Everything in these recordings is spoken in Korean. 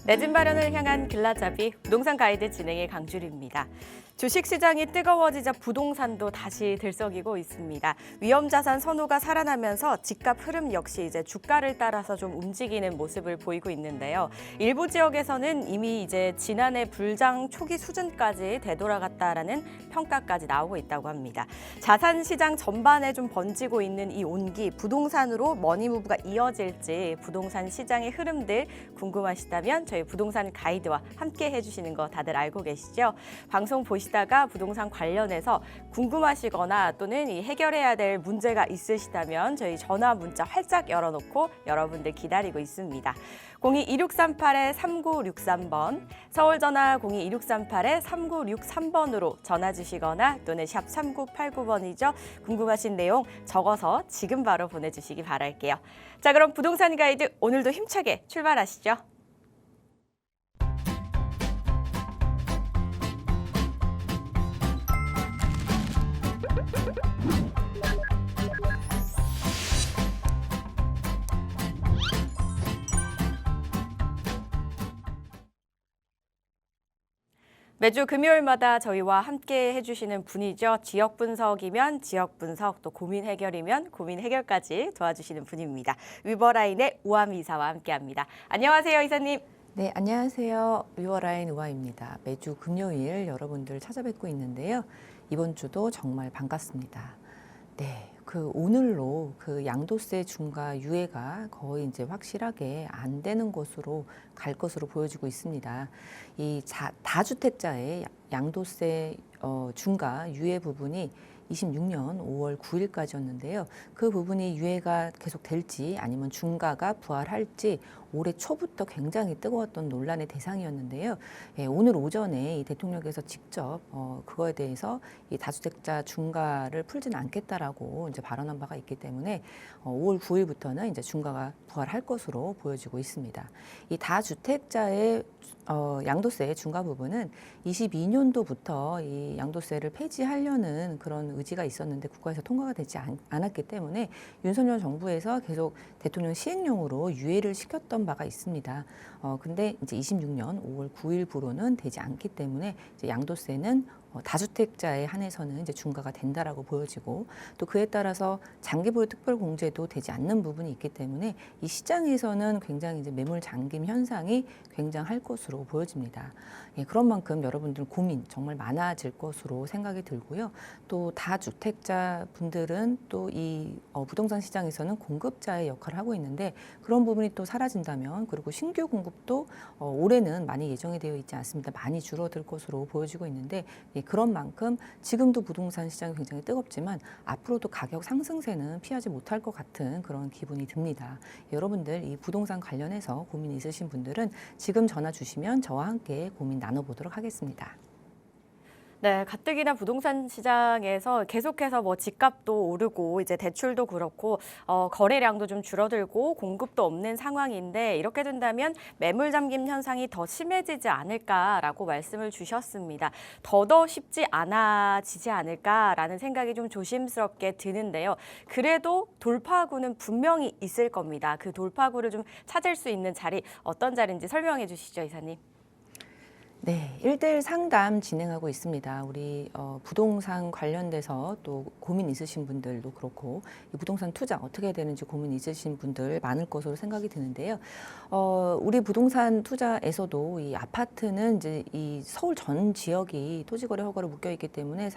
내집 마련을 향한 길라잡이 부동산 가이드 진행의 강주리입니다. 주식시장이 뜨거워지자 부동산도 다시 들썩이고 있습니다. 위험자산 선호가 살아나면서 집값 흐름 역시 이제 주가를 따라서 좀 움직이는 모습을 보이고 있는데요. 일부 지역에서는 이미 이제 지난해 불장 초기 수준까지 되돌아갔다라는 평가까지 나오고 있다고 합니다. 자산 시장 전반에 좀 번지고 있는 이 온기, 부동산으로 머니무브가 이어질지 부동산 시장의 흐름들 궁금하시다면 저희 부동산 가이드와 함께 해주시는 거 다들 알고 계시죠? 방송 보시다가 부동산 관련해서 궁금하시거나 또는 이 해결해야 될 문제가 있으시다면 저희 전화 문자 활짝 열어놓고 여러분들 기다리고 있습니다. 02-2638-3963번, 서울 전화 02-2638-3963번으로 전화 주시거나 또는 샵 3989번이죠. 궁금하신 내용 적어서 지금 바로 보내주시기 바랄게요. 자, 그럼 부동산 가이드 오늘도 힘차게 출발하시죠. 매주 금요일마다 저희와 함께 해주시는 분이죠. 지역 분석이면 지역 분석, 또 고민 해결이면 고민 해결까지 도와주시는 분입니다. 위버라인의 우암 이사와 함께합니다. 안녕하세요, 이사님. 네, 안녕하세요. 위버라인 우아입니다. 매주 금요일 여러분들 찾아뵙고 있는데요. 이번 주도 정말 반갑습니다. 네, 오늘로 양도세 중과 유예가 거의 이제 확실하게 안 되는 것으로 갈 것으로 보여지고 있습니다. 이 다주택자의 양도세 중과 유예 부분이 26년 5월 9일까지였는데요. 그 부분이 유예가 계속 될지 아니면 중과가 부활할지 올해 초부터 굉장히 뜨거웠던 논란의 대상이었는데요. 예, 오늘 오전에 이 대통령께서 직접 그거에 대해서 이 다주택자 중과를 풀지는 않겠다라고 이제 발언한 바가 있기 때문에 5월 9일부터는 이제 중과가 부활할 것으로 보여지고 있습니다. 이 다주택자의 양도세 중과 부분은 22년도부터 이 양도세를 폐지하려는 그런 의지가 있었는데 국가에서 통과가 되지 않았기 때문에 윤석열 정부에서 계속 대통령 시행령으로 유예를 시켰던 바가 있습니다. 근데 이제 26년 5월 9일부로는 되지 않기 때문에 이제 양도세는 다주택자에 한해서는 이제 중과가 된다라고 보여지고 또 그에 따라서 장기보유 특별공제도 되지 않는 부분이 있기 때문에 이 시장에서는 굉장히 이제 매물 잠김 현상이 굉장할 것으로 보여집니다. 예, 그런 만큼 여러분들 고민 정말 많아질 것으로 생각이 들고요. 또 다주택자 분들은 또 이 부동산 시장에서는 공급자의 역할을 하고 있는데 그런 부분이 또 사라진다면 그리고 신규 공급도 올해는 많이 예정이 되어 있지 않습니다. 많이 줄어들 것으로 보여지고 있는데 예, 그런 만큼 지금도 부동산 시장이 굉장히 뜨겁지만 앞으로도 가격 상승세는 피하지 못할 것 같은 그런 기분이 듭니다. 여러분들 이 부동산 관련해서 고민이 있으신 분들은 지금 전화 주시면 저와 함께 고민 나눠보도록 하겠습니다. 네, 가뜩이나 부동산 시장에서 계속해서 뭐 집값도 오르고 이제 대출도 그렇고 거래량도 좀 줄어들고 공급도 없는 상황인데 이렇게 된다면 매물 잠김 현상이 더 심해지지 않을까라고 말씀을 주셨습니다. 더더 쉽지 않아지지 않을까라는 생각이 좀 조심스럽게 드는데요. 그래도 돌파구는 분명히 있을 겁니다. 그 돌파구를 좀 찾을 수 있는 자리 어떤 자리인지 설명해 주시죠, 이사님. 네, 1대1 상담 진행하고 있습니다. 우리 부동산 관련돼서 또 고민 있으신 분들도 그렇고 이 부동산 투자 어떻게 해야 되는지 고민 있으신 분들 많을 것으로 생각이 드는데요. 우리 부동산 투자에서도 이 아파트는 이제 이 서울 전 지역이 토지거래 허가로 묶여 있기 때문에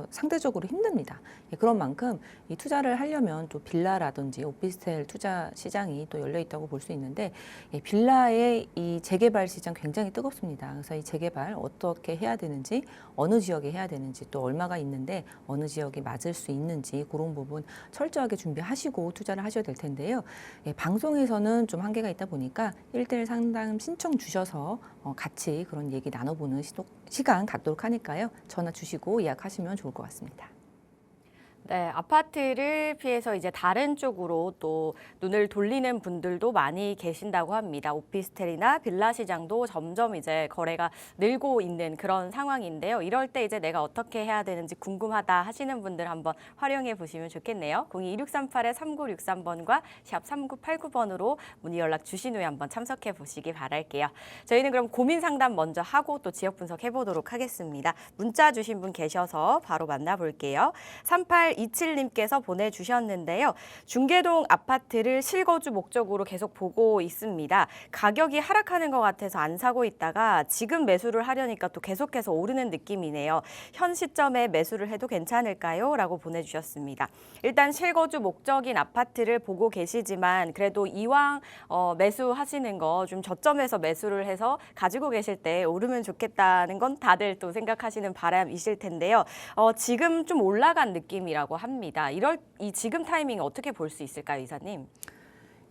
상대적으로 힘듭니다. 예, 그런 만큼 이 투자를 하려면 또 빌라라든지 오피스텔 투자 시장이 또 열려 있다고 볼 수 있는데 예, 빌라의 이 재개발 시장 굉장히 뜨겁습니다. 그래서 이 재개발 어떻게 해야 되는지 어느 지역에 해야 되는지 또 얼마가 있는데 어느 지역에 맞을 수 있는지 그런 부분 철저하게 준비하시고 투자를 하셔야 될 텐데요. 예, 방송에서는 좀 한계가 있다 보니까 1대1 상담 신청 주셔서 같이 그런 얘기 나눠보는 시간 갖도록 하니까요. 전화 주시고 예약하시면 좋을 것 같습니다. 네, 아파트를 피해서 이제 다른 쪽으로 또 눈을 돌리는 분들도 많이 계신다고 합니다. 오피스텔이나 빌라 시장도 점점 이제 거래가 늘고 있는 그런 상황인데요. 이럴 때 이제 내가 어떻게 해야 되는지 궁금하다 하시는 분들 한번 활용해 보시면 좋겠네요. 02-2638-3963번과 샵 3989번으로 문의 연락 주신 후에 한번 참석해 보시기 바랄게요. 저희는 그럼 고민 상담 먼저 하고 또 지역 분석해 보도록 하겠습니다. 문자 주신 분 계셔서 바로 만나볼게요. 3827님께서 보내주셨는데요. 중계동 아파트를 실거주 목적으로 계속 보고 있습니다. 가격이 하락하는 것 같아서 안 사고 있다가 지금 매수를 하려니까 또 계속해서 오르는 느낌이네요. 현 시점에 매수를 해도 괜찮을까요? 라고 보내주셨습니다. 일단 실거주 목적인 아파트를 보고 계시지만 그래도 이왕 매수하시는 거 좀 저점에서 매수를 해서 가지고 계실 때 오르면 좋겠다는 건 다들 또 생각하시는 바람이실 텐데요. 지금 좀 올라간 느낌이라고 합니다. 이 지금 타이밍 어떻게 볼 수 있을까요, 이사님?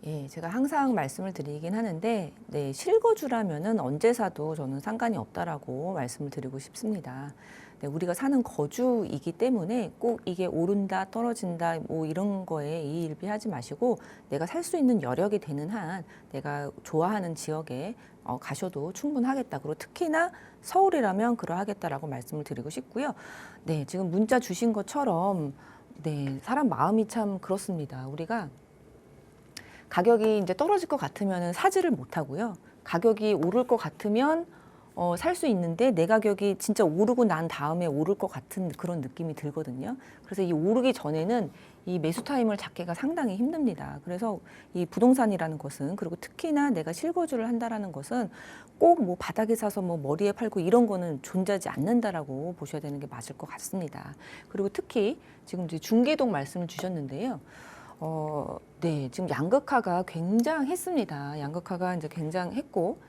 예, 제가 항상 말씀을 드리긴 하는데, 네, 실거주라면은 언제 사도 저는 상관이 없다라고 말씀을 드리고 싶습니다. 네, 우리가 사는 거주이기 때문에 꼭 이게 오른다, 떨어진다, 뭐 이런 거에 이의일비하지 마시고 내가 살 수 있는 여력이 되는 한 내가 좋아하는 지역에 가셔도 충분하겠다. 그리고 특히나 서울이라면 그러하겠다라고 말씀을 드리고 싶고요. 네, 지금 문자 주신 것처럼 네, 사람 마음이 참 그렇습니다. 우리가 가격이 이제 떨어질 것 같으면 사지를 못하고요. 가격이 오를 것 같으면 살 수 있는데 내 가격이 진짜 오르고 난 다음에 오를 것 같은 그런 느낌이 들거든요. 그래서 이 오르기 전에는 이 매수 타임을 잡기가 상당히 힘듭니다. 그래서 이 부동산이라는 것은 그리고 특히나 내가 실거주를 한다라는 것은 꼭 뭐 바닥에 사서 뭐 머리에 팔고 이런 거는 존재하지 않는다라고 보셔야 되는 게 맞을 것 같습니다. 그리고 특히 지금 이제 중계동 말씀을 주셨는데요. 네, 지금 양극화가 굉장했습니다. 양극화가 이제 굉장했고,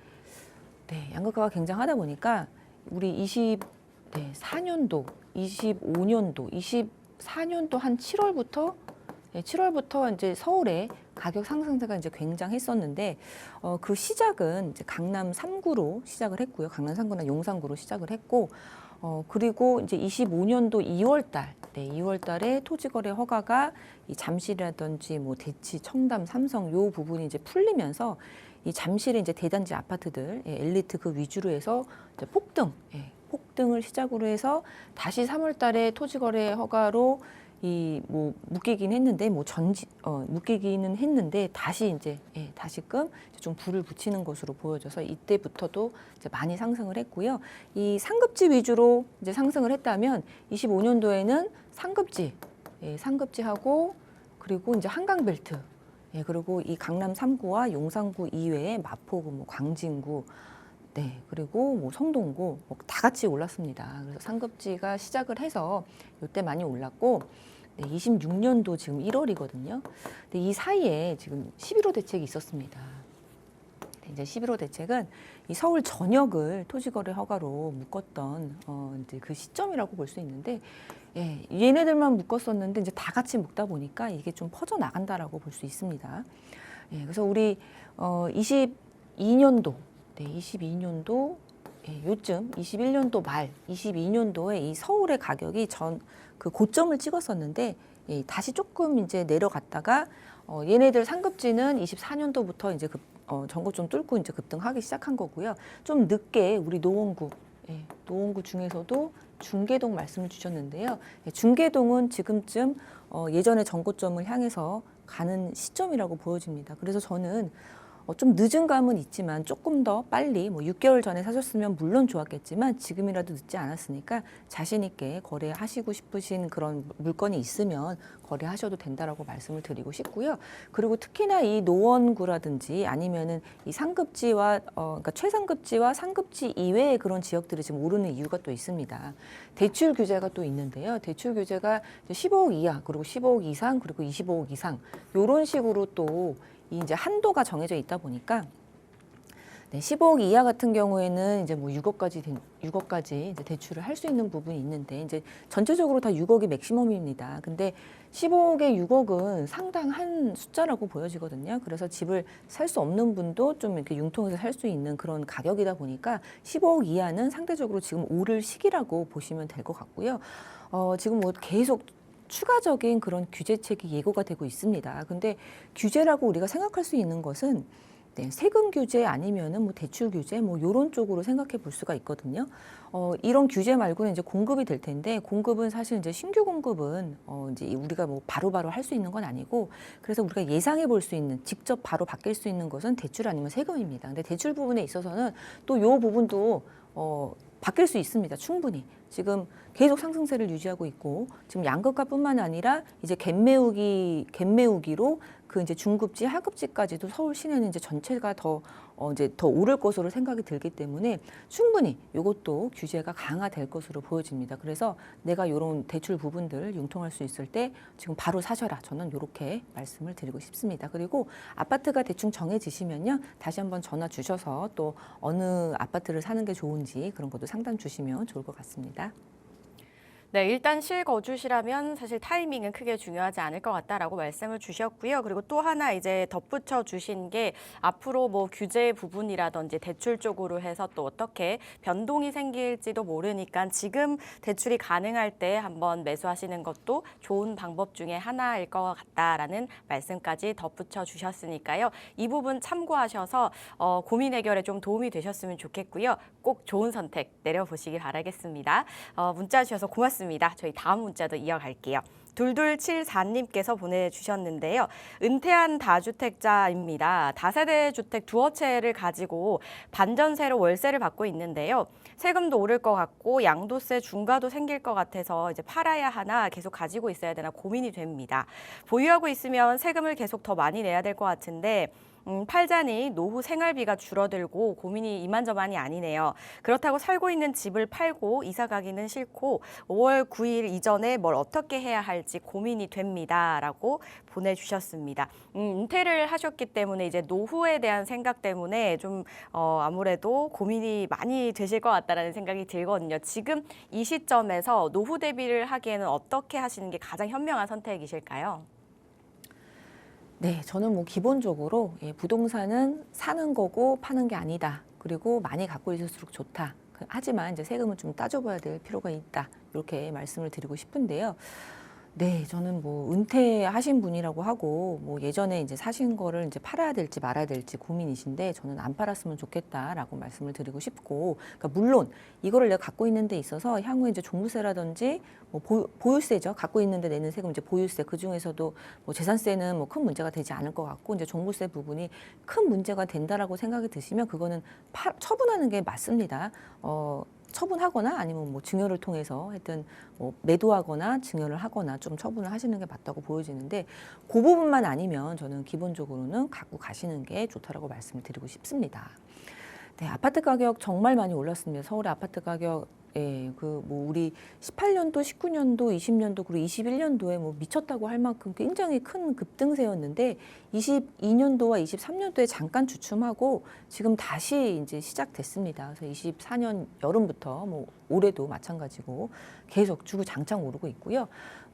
네, 양극화가 굉장하다 보니까 우리 24년도, 25년도, 24년도 한 7월부터 네, 7월부터 이제 서울의 가격 상승세가 이제 굉장했었는데 그 시작은 이제 강남 3구로 시작을 했고요. 강남 3구나 용산구로 시작을 했고 그리고 이제 25년도 2월달, 네, 2월달에 토지거래 허가가 이 잠실이라든지 뭐 대치, 청담, 삼성 요 부분이 이제 풀리면서 이 잠실의 이제 대단지 아파트들, 예, 엘리트 그 위주로 해서 이제 폭등, 예, 폭등을 시작으로 해서 다시 3월달에 토지거래 허가로 이 뭐 묶이긴 했는데 묶이기는 했는데 다시 이제 예, 다시금 좀 불을 붙이는 것으로 보여져서 이때부터도 이제 많이 상승을 했고요. 이 상급지 위주로 이제 상승을 했다면 25년도에는 상급지, 예, 상급지하고 그리고 이제 한강벨트, 예, 그리고 이 강남 3구와 용산구 이외에 마포구, 뭐 광진구, 네, 그리고 뭐 성동구 뭐 다 같이 올랐습니다. 그래서 상급지가 시작을 해서 이때 많이 올랐고, 네, 26년도 지금 1월이거든요. 근데 이 사이에 지금 11호 대책이 있었습니다. 네, 이제 11호 대책은 이 서울 전역을 토지거래 허가로 묶었던 이제 그 시점이라고 볼 수 있는데, 예, 얘네들만 묶었었는데 이제 다 같이 묶다 보니까 이게 좀 퍼져 나간다라고 볼 수 있습니다. 예, 그래서 우리 22년도 네, 22년도 예, 요쯤 21년도 말 22년도에 이 서울의 가격이 그 고점을 찍었었는데 예, 다시 조금 이제 내려갔다가 얘네들 상급지는 24년도부터 이제 전고점 뚫고 이제 급등하기 시작한 거고요. 좀 늦게 우리 노원구, 예, 노원구 중에서도 중계동 말씀을 주셨는데요. 예, 중계동은 지금쯤 예전의 전고점을 향해서 가는 시점이라고 보여집니다. 그래서 저는 좀 늦은 감은 있지만 조금 더 빨리 뭐 6개월 전에 사셨으면 물론 좋았겠지만 지금이라도 늦지 않았으니까 자신 있게 거래하시고 싶으신 그런 물건이 있으면 거래하셔도 된다라고 말씀을 드리고 싶고요. 그리고 특히나 이 노원구라든지 아니면은 이 상급지와 그러니까 최상급지와 상급지 이외의 그런 지역들이 지금 오르는 이유가 또 있습니다. 대출 규제가 또 있는데요. 대출 규제가 15억 이하 그리고 15억 이상 그리고 25억 이상 이런 식으로 또 이제 한도가 정해져 있다 보니까 네, 15억 이하 같은 경우에는 이제 뭐 6억까지 이제 대출을 할 수 있는 부분이 있는데 이제 전체적으로 다 6억이 맥시멈입니다. 근데 15억에 6억은 상당한 숫자라고 보여지거든요. 그래서 집을 살 수 없는 분도 좀 이렇게 융통해서 살 수 있는 그런 가격이다 보니까 15억 이하는 상대적으로 지금 오를 시기라고 보시면 될 것 같고요. 지금 뭐 계속 추가적인 그런 규제책이 예고가 되고 있습니다. 근데 규제라고 우리가 생각할 수 있는 것은 네, 세금 규제 아니면은 뭐 대출 규제 뭐 이런 쪽으로 생각해 볼 수가 있거든요. 이런 규제 말고는 이제 공급이 될 텐데 공급은 사실 이제 신규 공급은 이제 우리가 뭐 바로바로 할 수 있는 건 아니고 그래서 우리가 예상해 볼 수 있는 직접 바로 바뀔 수 있는 것은 대출 아니면 세금입니다. 근데 대출 부분에 있어서는 또 요 부분도 바뀔 수 있습니다. 충분히. 지금 계속 상승세를 유지하고 있고 지금 양극화뿐만 아니라 이제 갭매우기로 그 이제 중급지, 하급지까지도 서울 시내는 이제 전체가 이제 더 오를 것으로 생각이 들기 때문에 충분히 이것도 규제가 강화될 것으로 보여집니다. 그래서 내가 이런 대출 부분들 융통할 수 있을 때 지금 바로 사셔라. 저는 이렇게 말씀을 드리고 싶습니다. 그리고 아파트가 대충 정해지시면요. 다시 한번 전화 주셔서 또 어느 아파트를 사는 게 좋은지 그런 것도 상담 주시면 좋을 것 같습니다. 네, 일단 실거주시라면 사실 타이밍은 크게 중요하지 않을 것 같다라고 말씀을 주셨고요. 그리고 또 하나 이제 덧붙여 주신 게 앞으로 뭐 규제 부분이라든지 대출 쪽으로 해서 또 어떻게 변동이 생길지도 모르니까 지금 대출이 가능할 때 한번 매수하시는 것도 좋은 방법 중에 하나일 것 같다라는 말씀까지 덧붙여 주셨으니까요. 이 부분 참고하셔서 고민 해결에 좀 도움이 되셨으면 좋겠고요. 꼭 좋은 선택 내려보시기 바라겠습니다. 문자 주셔서 고맙습니다. 저희 다음 문자도 이어갈게요. 2274님께서 보내주셨는데요. 은퇴한 다주택자입니다. 다세대 주택 두어 채를 가지고 반전세로 월세를 받고 있는데요. 세금도 오를 것 같고 양도세 중과도 생길 것 같아서 이제 팔아야 하나 계속 가지고 있어야 되나 고민이 됩니다. 보유하고 있으면 세금을 계속 더 많이 내야 될 것 같은데 팔자니 노후 생활비가 줄어들고 고민이 이만저만이 아니네요. 그렇다고 살고 있는 집을 팔고 이사 가기는 싫고 5월 9일 이전에 뭘 어떻게 해야 할지 고민이 됩니다라고 보내주셨습니다. 은퇴를 하셨기 때문에 이제 노후에 대한 생각 때문에 좀 아무래도 고민이 많이 되실 것 같다라는 생각이 들거든요. 지금 이 시점에서 노후 대비를 하기에는 어떻게 하시는 게 가장 현명한 선택이실까요? 네, 저는 뭐 기본적으로 부동산은 사는 거고 파는 게 아니다. 그리고 많이 갖고 있을수록 좋다. 하지만 이제 세금은 좀 따져봐야 될 필요가 있다. 이렇게 말씀을 드리고 싶은데요. 네, 저는 뭐 은퇴하신 분이라고 하고 뭐 예전에 이제 사신 거를 이제 팔아야 될지 말아야 될지 고민이신데 저는 안 팔았으면 좋겠다라고 말씀을 드리고 싶고, 그러니까 물론 이거를 내가 갖고 있는 데 있어서 향후에 이제 종부세라든지 뭐 보유세죠. 갖고 있는데 내는 세금 이제 보유세, 그 중에서도 뭐 재산세는 뭐 큰 문제가 되지 않을 것 같고 이제 종부세 부분이 큰 문제가 된다라고 생각이 드시면 그거는 처분하는 게 맞습니다. 처분하거나 아니면 뭐 증여를 통해서 하여튼 뭐 매도하거나 증여를 하거나 좀 처분을 하시는 게 맞다고 보여지는데 그 부분만 아니면 저는 기본적으로는 갖고 가시는 게 좋다라고 말씀을 드리고 싶습니다. 네, 아파트 가격 정말 많이 올랐습니다. 서울의 아파트 가격 그 뭐 우리 18년도, 19년도, 20년도 그리고 21년도에 뭐 미쳤다고 할 만큼 굉장히 큰 급등세였는데 22년도와 23년도에 잠깐 주춤하고 지금 다시 이제 시작됐습니다. 그래서 24년 여름부터 뭐 올해도 마찬가지고 계속 주구장창 오르고 있고요.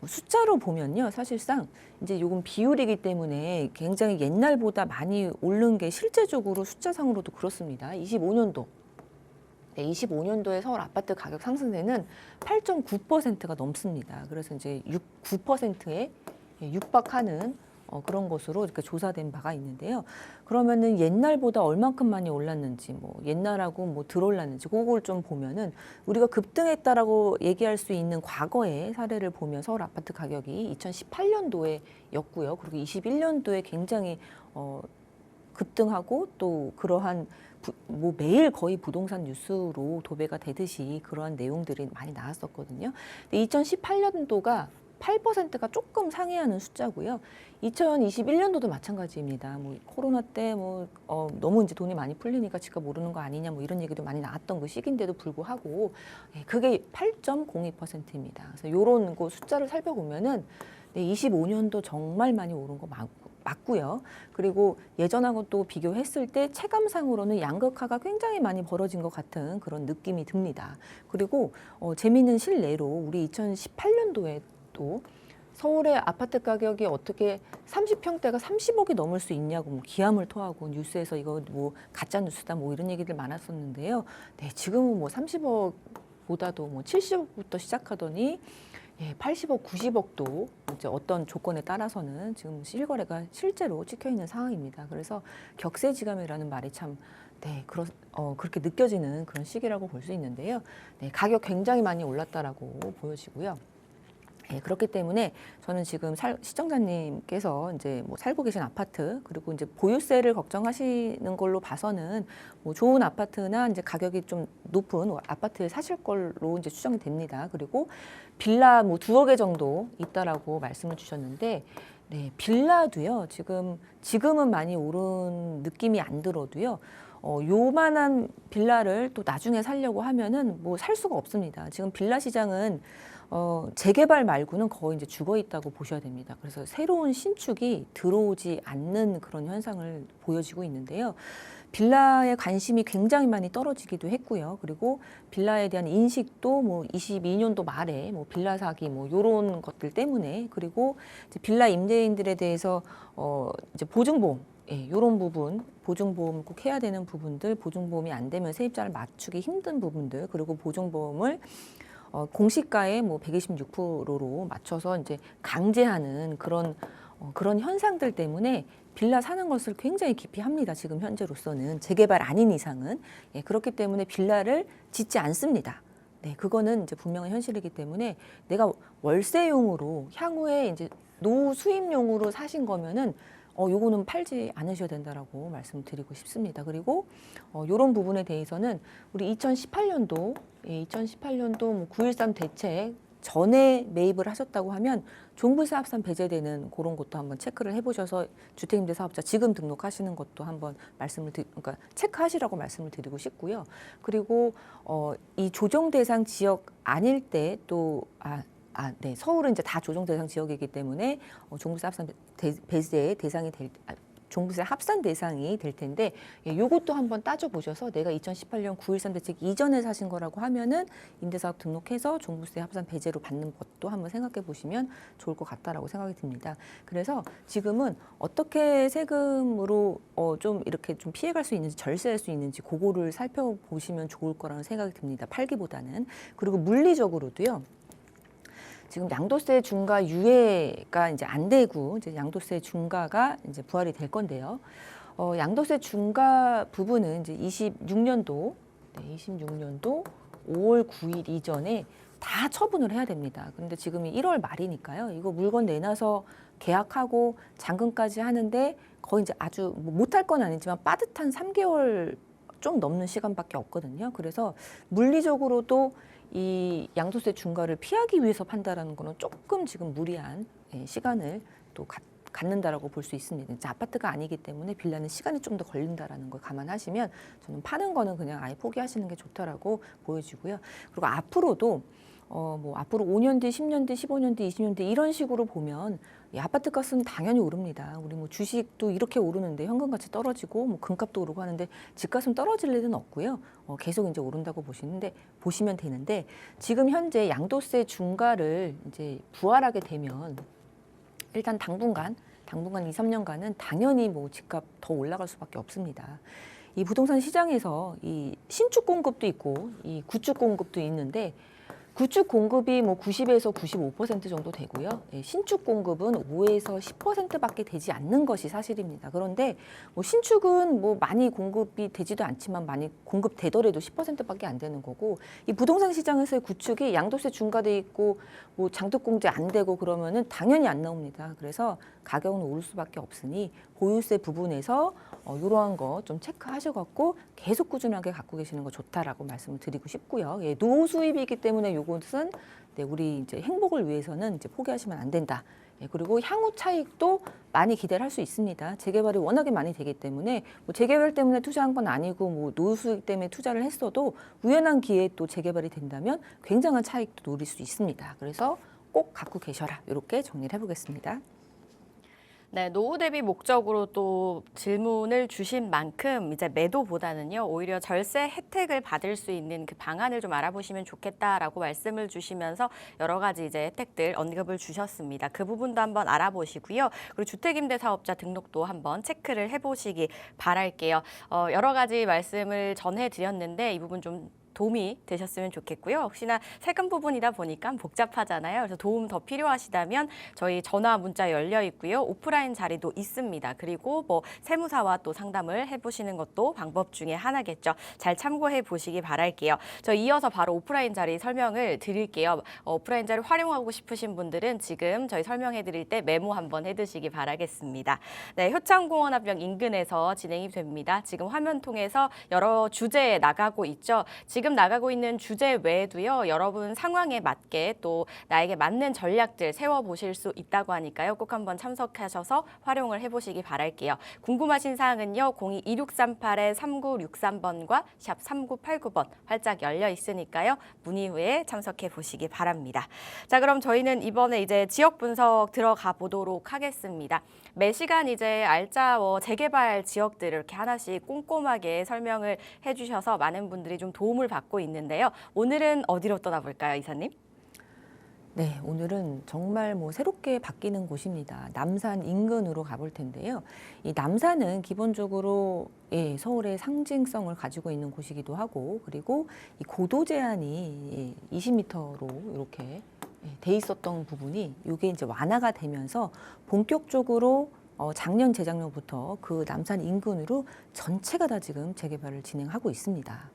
숫자로 보면요, 사실상 이제 요건 비율이기 때문에 굉장히 옛날보다 많이 오른 게 실제적으로 숫자상으로도 그렇습니다. 25년도. 네, 25년도에 서울 아파트 가격 상승세는 8.9%가 넘습니다. 그래서 이제 9%에 육박하는 그런 것으로 이렇게 조사된 바가 있는데요. 그러면은 옛날보다 얼만큼 많이 올랐는지, 뭐 옛날하고 뭐 덜 올랐는지 그걸 좀 보면은 우리가 급등했다라고 얘기할 수 있는 과거의 사례를 보면 서울 아파트 가격이 2018년도에였고요. 그리고 21년도에 굉장히 급등하고 또 그러한 뭐 매일 거의 부동산 뉴스로 도배가 되듯이 그러한 내용들이 많이 나왔었거든요. 근데 2018년도가 8%가 조금 상회하는 숫자고요. 2021년도도 마찬가지입니다. 뭐 코로나 때 뭐 너무 이제 돈이 많이 풀리니까 집값 오르는 거 아니냐 뭐 이런 얘기도 많이 나왔던 그 시기인데도 불구하고 그게 8.02%입니다. 그래서 이런 그 숫자를 살펴보면은 25년도 정말 많이 오른 거 맞고요. 그리고 예전하고 또 비교했을 때 체감상으로는 양극화가 굉장히 많이 벌어진 것 같은 그런 느낌이 듭니다. 그리고 재미있는 실례로 우리 2018년도에도 서울의 아파트 가격이 어떻게 30평대가 30억이 넘을 수 있냐고 뭐 기함을 토하고 뉴스에서 이거 뭐 가짜 뉴스다 뭐 이런 얘기들 많았었는데요. 네, 지금은 뭐 30억보다도 뭐 70억부터 시작하더니 80억, 90억도 이제 어떤 조건에 따라서는 지금 실거래가 실제로 찍혀 있는 상황입니다. 그래서 격세지감이라는 말이 참 그렇게 느껴지는 그런 시기라고 볼 수 있는데요. 가격 굉장히 많이 올랐다라고 보여지고요. 그렇기 때문에 저는 지금 시청자님께서 이제 뭐 살고 계신 아파트 그리고 이제 보유세를 걱정하시는 걸로 봐서는 뭐 좋은 아파트나 이제 가격이 좀 높은 아파트를 사실 걸로 이제 추정이 됩니다. 그리고 빌라 뭐 2억에 정도 있다라고 말씀을 주셨는데, 빌라도요. 지금은 많이 오른 느낌이 안 들어도요. 요만한 빌라를 또 나중에 살려고 하면은 뭐 살 수가 없습니다. 지금 빌라 시장은 재개발 말고는 거의 이제 죽어 있다고 보셔야 됩니다. 그래서 새로운 신축이 들어오지 않는 그런 현상을 보여지고 있는데요. 빌라에 관심이 굉장히 많이 떨어지기도 했고요. 그리고 빌라에 대한 인식도 뭐 22년도 말에 뭐 빌라 사기 뭐 요런 것들 때문에, 그리고 이제 빌라 임대인들에 대해서 이제 보증보험 요런 부분, 보증보험 꼭 해야 되는 부분들, 보증보험이 안 되면 세입자를 맞추기 힘든 부분들, 그리고 보증보험을 공시가의 뭐 126%로 맞춰서 이제 강제하는 그런 현상들 때문에 빌라 사는 것을 굉장히 기피합니다. 지금 현재로서는 재개발 아닌 이상은. 그렇기 때문에 빌라를 짓지 않습니다. 그거는 이제 분명한 현실이기 때문에 내가 월세용으로 향후에 이제 노후 수입용으로 사신 거면은 요거는 팔지 않으셔야 된다라고 말씀드리고 싶습니다. 그리고 요런 부분에 대해서는 우리 2018년도 뭐 9.13 대책 전에 매입을 하셨다고 하면 종부세 합산 배제되는 그런 것도 한번 체크를 해보셔서 주택임대사업자 지금 등록하시는 것도 한번 그러니까 체크하시라고 말씀을 드리고 싶고요. 그리고 이 조정 대상 지역 아닐 때 또 서울은 이제 다 조정 대상 지역이기 때문에 종부세 합산 배제 대상이 종부세 합산 대상이 될 텐데, 요것도 한번 따져보셔서 내가 2018년 9.13 대책 이전에 사신 거라고 하면은 임대사업 등록해서 종부세 합산 배제로 받는 것도 한번 생각해 보시면 좋을 것 같다라고 생각이 듭니다. 그래서 지금은 어떻게 세금으로 좀 이렇게 좀 피해갈 수 있는지, 절세할 수 있는지 그거를 살펴보시면 좋을 거라는 생각이 듭니다. 팔기보다는. 그리고 물리적으로도요. 지금 양도세 중과 유예가 이제 안 되고 이제 양도세 중과가 이제 부활이 될 건데요. 양도세 중과 부분은 이제 26년도 5월 9일 이전에 다 처분을 해야 됩니다. 그런데 지금이 1월 말이니까요. 이거 물건 내놔서 계약하고 잔금까지 하는데 거의 이제 아주 못할 건 아니지만 빠듯한 3개월 좀 넘는 시간밖에 없거든요. 그래서 물리적으로도 이 양도세 중과를 피하기 위해서 판다라는 거는 조금 지금 무리한 시간을 또 갖는다라고 볼 수 있습니다. 이제 아파트가 아니기 때문에 빌라는 시간이 좀 더 걸린다라는 걸 감안하시면 저는 파는 거는 그냥 아예 포기하시는 게 좋다라고 보여지고요. 그리고 앞으로도 뭐 앞으로 5년 뒤, 10년 뒤, 15년 뒤, 20년 뒤 이런 식으로 보면 이 아파트 값은 당연히 오릅니다. 우리 뭐 주식도 이렇게 오르는데 현금 가치 떨어지고 뭐 금값도 오르고 하는데 집값은 떨어질 일은 없고요. 계속 이제 오른다고 보시면 되는데, 지금 현재 양도세 중과를 이제 부활하게 되면 일단 당분간 2, 3년간은 당연히 뭐 집값 더 올라갈 수밖에 없습니다. 이 부동산 시장에서 이 신축 공급도 있고 이 구축 공급도 있는데, 구축 공급이 뭐 90에서 95% 정도 되고요. 신축 공급은 5에서 10%밖에 되지 않는 것이 사실입니다. 그런데 뭐 신축은 뭐 많이 공급이 되지도 않지만 많이 공급되더라도 10%밖에 안 되는 거고, 이 부동산 시장에서의 구축이 양도세 중과돼 있고 뭐 장독공제 안 되고 그러면은 당연히 안 나옵니다. 그래서 가격은 오를 수밖에 없으니 보유세 부분에서 이러한 거 좀 체크하셔갖고 계속 꾸준하게 갖고 계시는 거 좋다라고 말씀을 드리고 싶고요. 노후 수입이기 때문에 이것은 우리 이제 행복을 위해서는 이제 포기하시면 안 된다. 그리고 향후 차익도 많이 기대를 할 수 있습니다. 재개발이 워낙에 많이 되기 때문에 뭐 재개발 때문에 투자한 건 아니고 뭐 노후 수익 때문에 투자를 했어도 우연한 기회에 또 재개발이 된다면 굉장한 차익도 노릴 수 있습니다. 그래서 꼭 갖고 계셔라. 이렇게 정리를 해보겠습니다. 네, 노후 대비 목적으로 또 질문을 주신 만큼 이제 매도보다는요, 오히려 절세 혜택을 받을 수 있는 그 방안을 좀 알아보시면 좋겠다라고 말씀을 주시면서 여러 가지 이제 혜택들 언급을 주셨습니다. 그 부분도 한번 알아보시고요. 그리고 주택임대사업자 등록도 한번 체크를 해보시기 바랄게요. 여러 가지 말씀을 전해드렸는데 이 부분 좀 도움이 되셨으면 좋겠고요. 혹시나 세금 부분이다 보니까 복잡하잖아요. 그래서 도움 더 필요하시다면 저희 전화 문자 열려 있고요. 오프라인 자리도 있습니다. 그리고 뭐 세무사와 또 상담을 해보시는 것도 방법 중에 하나겠죠. 잘 참고해 보시기 바랄게요. 저 이어서 바로 오프라인 자리 설명을 드릴게요. 오프라인 자리 활용하고 싶으신 분들은 지금 저희 설명해 드릴 때 메모 한번 해두시기 바라겠습니다. 네, 효창공원 앞역 인근에서 진행이 됩니다. 지금 화면 통해서 여러 주제에 나가고 있죠. 지금 나가고 있는 주제 외에도요. 여러분 상황에 맞게 또 나에게 맞는 전략들 세워보실 수 있다고 하니까요. 꼭 한번 참석하셔서 활용을 해보시기 바랄게요. 궁금하신 사항은요. 02-2638-3963번과 샵 3989번 활짝 열려 있으니까요. 문의 후에 참석해 보시기 바랍니다. 자, 그럼 저희는 이번에 이제 지역 분석 들어가 보도록 하겠습니다. 매 시간 이제 알짜워 재개발 지역들을 이렇게 하나씩 꼼꼼하게 설명을 해주셔서 많은 분들이 좀 도움을 받고 있는데요. 오늘은 어디로 떠나볼까요, 이사님? 네, 오늘은 정말 새롭게 바뀌는 곳입니다. 남산 인근으로 가볼 텐데요. 이 남산은 기본적으로 서울의 상징성을 가지고 있는 곳이기도 하고, 그리고 이 고도 제한이 20m로 이렇게 돼 있었던 부분이 이게 이제 완화가 되면서 본격적으로 작년 재작년부터 그 남산 인근으로 전체가 다 지금 재개발을 진행하고 있습니다.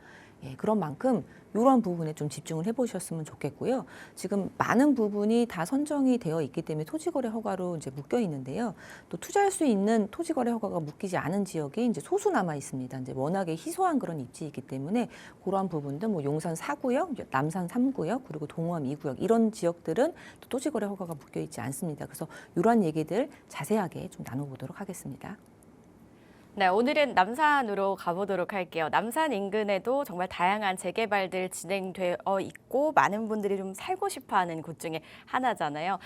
그런 만큼 이러한 부분에 좀 집중을 해보셨으면 좋겠고요. 지금 많은 부분이 다 선정이 되어 있기 때문에 토지거래 허가로 이제 묶여 있는데요. 또 투자할 수 있는 토지거래 허가가 묶이지 않은 지역이 이제 소수 남아 있습니다. 이제 워낙에 희소한 그런 입지이기 때문에 그러한 부분들 용산 4구역, 남산 3구역, 그리고 동호암 2구역 이런 지역들은 또 토지거래 허가가 묶여 있지 않습니다. 그래서 이러한 얘기들 자세하게 좀 나눠보도록 하겠습니다. 네, 오늘은 남산으로 가보도록 할게요. 남산 인근에도 정말 다양한 재개발들 진행되어 있고 많은 분들이 좀 살고 싶어하는 곳 중에 하나잖아요.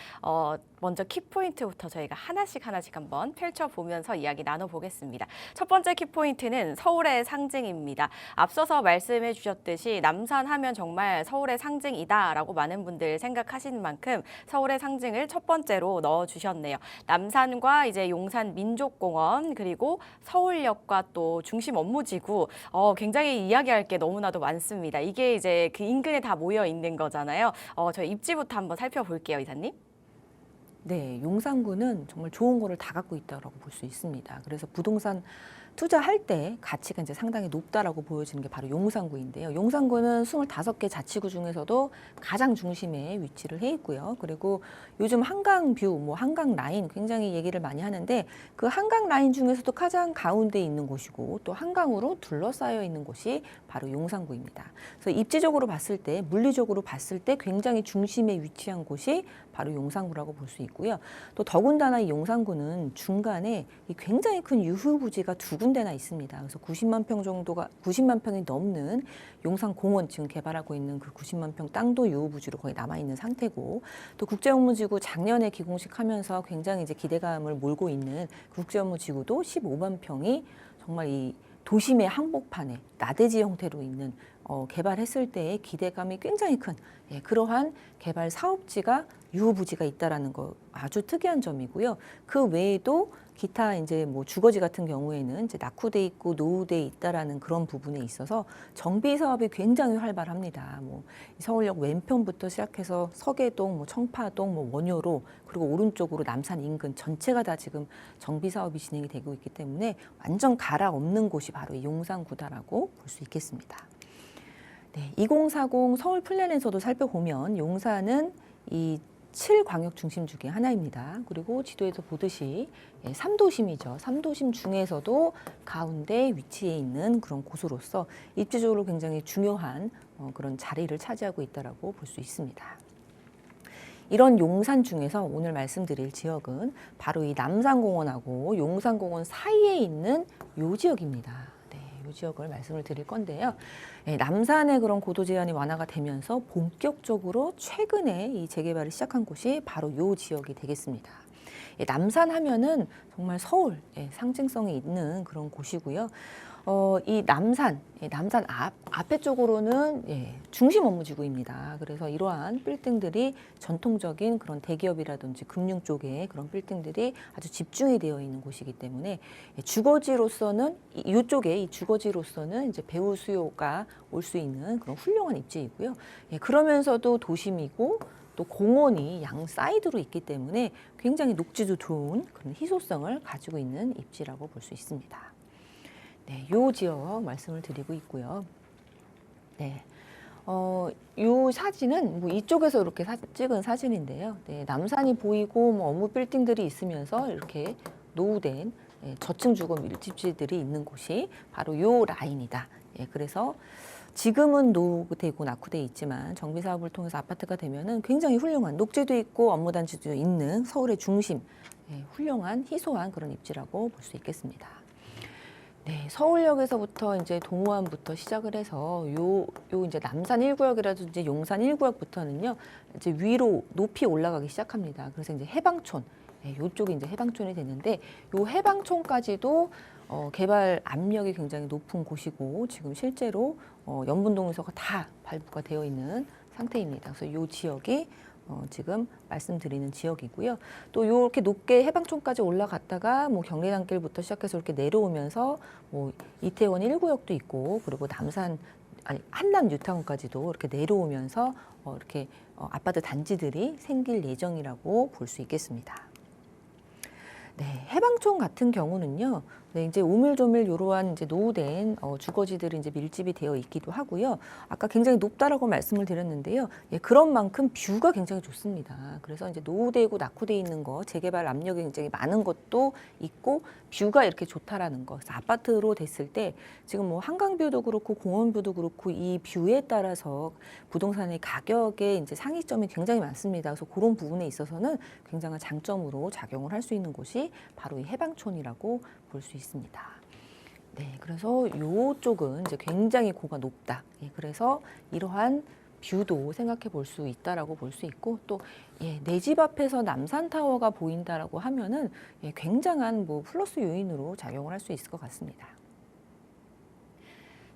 먼저 키포인트부터 저희가 하나씩 한번 펼쳐보면서 이야기 나눠보겠습니다. 첫 번째 키포인트는 서울의 상징입니다. 앞서서 말씀해 주셨듯이 남산 하면 정말 서울의 상징이다라고 많은 분들 생각하시는 만큼 서울의 상징을 첫 번째로 넣어주셨네요. 남산과 이제 용산 민족공원 그리고 서울역과 또 중심 업무지구 굉장히 이야기할 게 너무나도 많습니다. 이게 이제 그 인근에 다 모여 있는 거잖아요. 저희 입지부터 한번 살펴볼게요, 이사님. 네, 용산구는 정말 좋은 거를 다 갖고 있다고 볼 수 있습니다. 그래서 부동산 투자할 때 가치가 이제 상당히 높다라고 보여지는 게 바로 용산구인데요. 용산구는 25개 자치구 중에서도 가장 중심에 위치를 해 있고요. 그리고 요즘 한강뷰, 한강 라인 굉장히 얘기를 많이 하는데 그 한강 라인 중에서도 가장 가운데 있는 곳이고 또 한강으로 둘러싸여 있는 곳이 바로 용산구입니다. 그래서 입지적으로 봤을 때, 물리적으로 봤을 때 굉장히 중심에 위치한 곳이 바로 용산구라고 볼 수 있고요. 또 더군다나 이 용산구는 중간에 이 굉장히 큰 유휴부지가 두 군데나 있습니다. 그래서 90만 평이 넘는 용산공원 지금 개발하고 있는 그 90만 평 땅도 유휴부지로 거의 남아 있는 상태고, 또 국제업무지구 작년에 기공식하면서 굉장히 이제 기대감을 몰고 있는 국제업무지구도 15만 평이 정말 이 도심의 한복판에 나대지 형태로 있는 개발했을 때의 기대감이 굉장히 큰 그러한 개발 사업지가 유후부지가 있다라는 거 아주 특이한 점이고요. 그 외에도 기타 이제 주거지 같은 경우에는 이제 낙후돼 있고 노후돼 있다라는 그런 부분에 있어서 정비 사업이 굉장히 활발합니다. 서울역 왼편부터 시작해서 서계동, 청파동, 원효로 그리고 오른쪽으로 남산 인근 전체가 다 지금 정비 사업이 진행이 되고 있기 때문에 완전 갈아엎는 곳이 바로 이 용산구다라고 볼 수 있겠습니다. 네, 2040 서울 플랜에서도 살펴보면 용산은 이 7광역 중심 중에 하나입니다. 그리고 지도에서 보듯이 3도심이죠. 3도심 중에서도 가운데 위치해 있는 그런 곳으로서 입지적으로 굉장히 중요한 그런 자리를 차지하고 있다고 볼 수 있습니다. 이런 용산 중에서 오늘 말씀드릴 지역은 바로 이 남산공원하고 용산공원 사이에 있는 이 지역입니다. 이 지역을 말씀을 드릴 건데요. 남산의 그런 고도 제한이 완화가 되면서 본격적으로 최근에 이 재개발을 시작한 곳이 바로 이 지역이 되겠습니다. 남산 하면은 정말 서울 상징성이 있는 그런 곳이고요. 이 남산 앞에 쪽으로는 중심 업무 지구입니다. 그래서 이러한 빌딩들이 전통적인 그런 대기업이라든지 금융 쪽에 그런 빌딩들이 아주 집중이 되어 있는 곳이기 때문에 주거지로서는 이 주거지로서는 이제 배우 수요가 올 수 있는 그런 훌륭한 입지이고요. 그러면서도 도심이고 또 공원이 양 사이드로 있기 때문에 굉장히 녹지도 좋은 그런 희소성을 가지고 있는 입지라고 볼 수 있습니다. 네, 요 지역 말씀을 드리고 있고요. 네, 요 사진은 뭐 이쪽에서 이렇게 찍은 사진인데요. 네, 남산이 보이고 뭐 업무 빌딩들이 있으면서 이렇게 노후된 저층 주거 밀집지들이 있는 곳이 바로 요 라인이다. 그래서 지금은 노후되고 낙후돼 있지만 정비 사업을 통해서 아파트가 되면은 굉장히 훌륭한 녹지도 있고 업무 단지도 있는 서울의 중심, 훌륭한 희소한 그런 입지라고 볼 수 있겠습니다. 네, 서울역에서부터 이제 동호안부터 시작을 해서 요 이제 남산 1구역이라든지 용산 1구역부터는요, 이제 위로 높이 올라가기 시작합니다. 그래서 이제 해방촌, 요쪽이 이제 해방촌이 되는데, 요 해방촌까지도 개발 압력이 굉장히 높은 곳이고, 지금 실제로 연분동에서가 다 발부가 되어 있는 상태입니다. 그래서 이 지역이 지금 말씀드리는 지역이고요. 또 이렇게 높게 해방촌까지 올라갔다가 뭐 경리단길부터 시작해서 이렇게 내려오면서 뭐 이태원 1구역도 있고, 그리고 한남 뉴타운까지도 이렇게 내려오면서 이렇게 아파트 단지들이 생길 예정이라고 볼 수 있겠습니다. 네, 해방촌 같은 경우는요, 네, 이제 오밀조밀 이러한 이제 노후된 주거지들이 이제 밀집이 되어 있기도 하고요. 아까 굉장히 높다라고 말씀을 드렸는데요. 그런 만큼 뷰가 굉장히 좋습니다. 그래서 이제 노후되고 낙후돼 있는 거, 재개발 압력이 굉장히 많은 것도 있고, 뷰가 이렇게 좋다라는 거. 그래서 아파트로 됐을 때 지금 뭐 한강뷰도 그렇고 공원뷰도 그렇고 이 뷰에 따라서 부동산의 가격에 이제 상위점이 굉장히 많습니다. 그래서 그런 부분에 있어서는 굉장한 장점으로 작용을 할 수 있는 곳이 바로 이 해방촌이라고 볼 수 있습니다. 네, 그래서 이쪽은 이제 굉장히 고가 높다. 그래서 이러한 뷰도 생각해 볼 수 있다라고 볼 수 있고, 또 내 집 앞에서 남산타워가 보인다라고 하면은 굉장한 뭐 플러스 요인으로 작용을 할 수 있을 것 같습니다.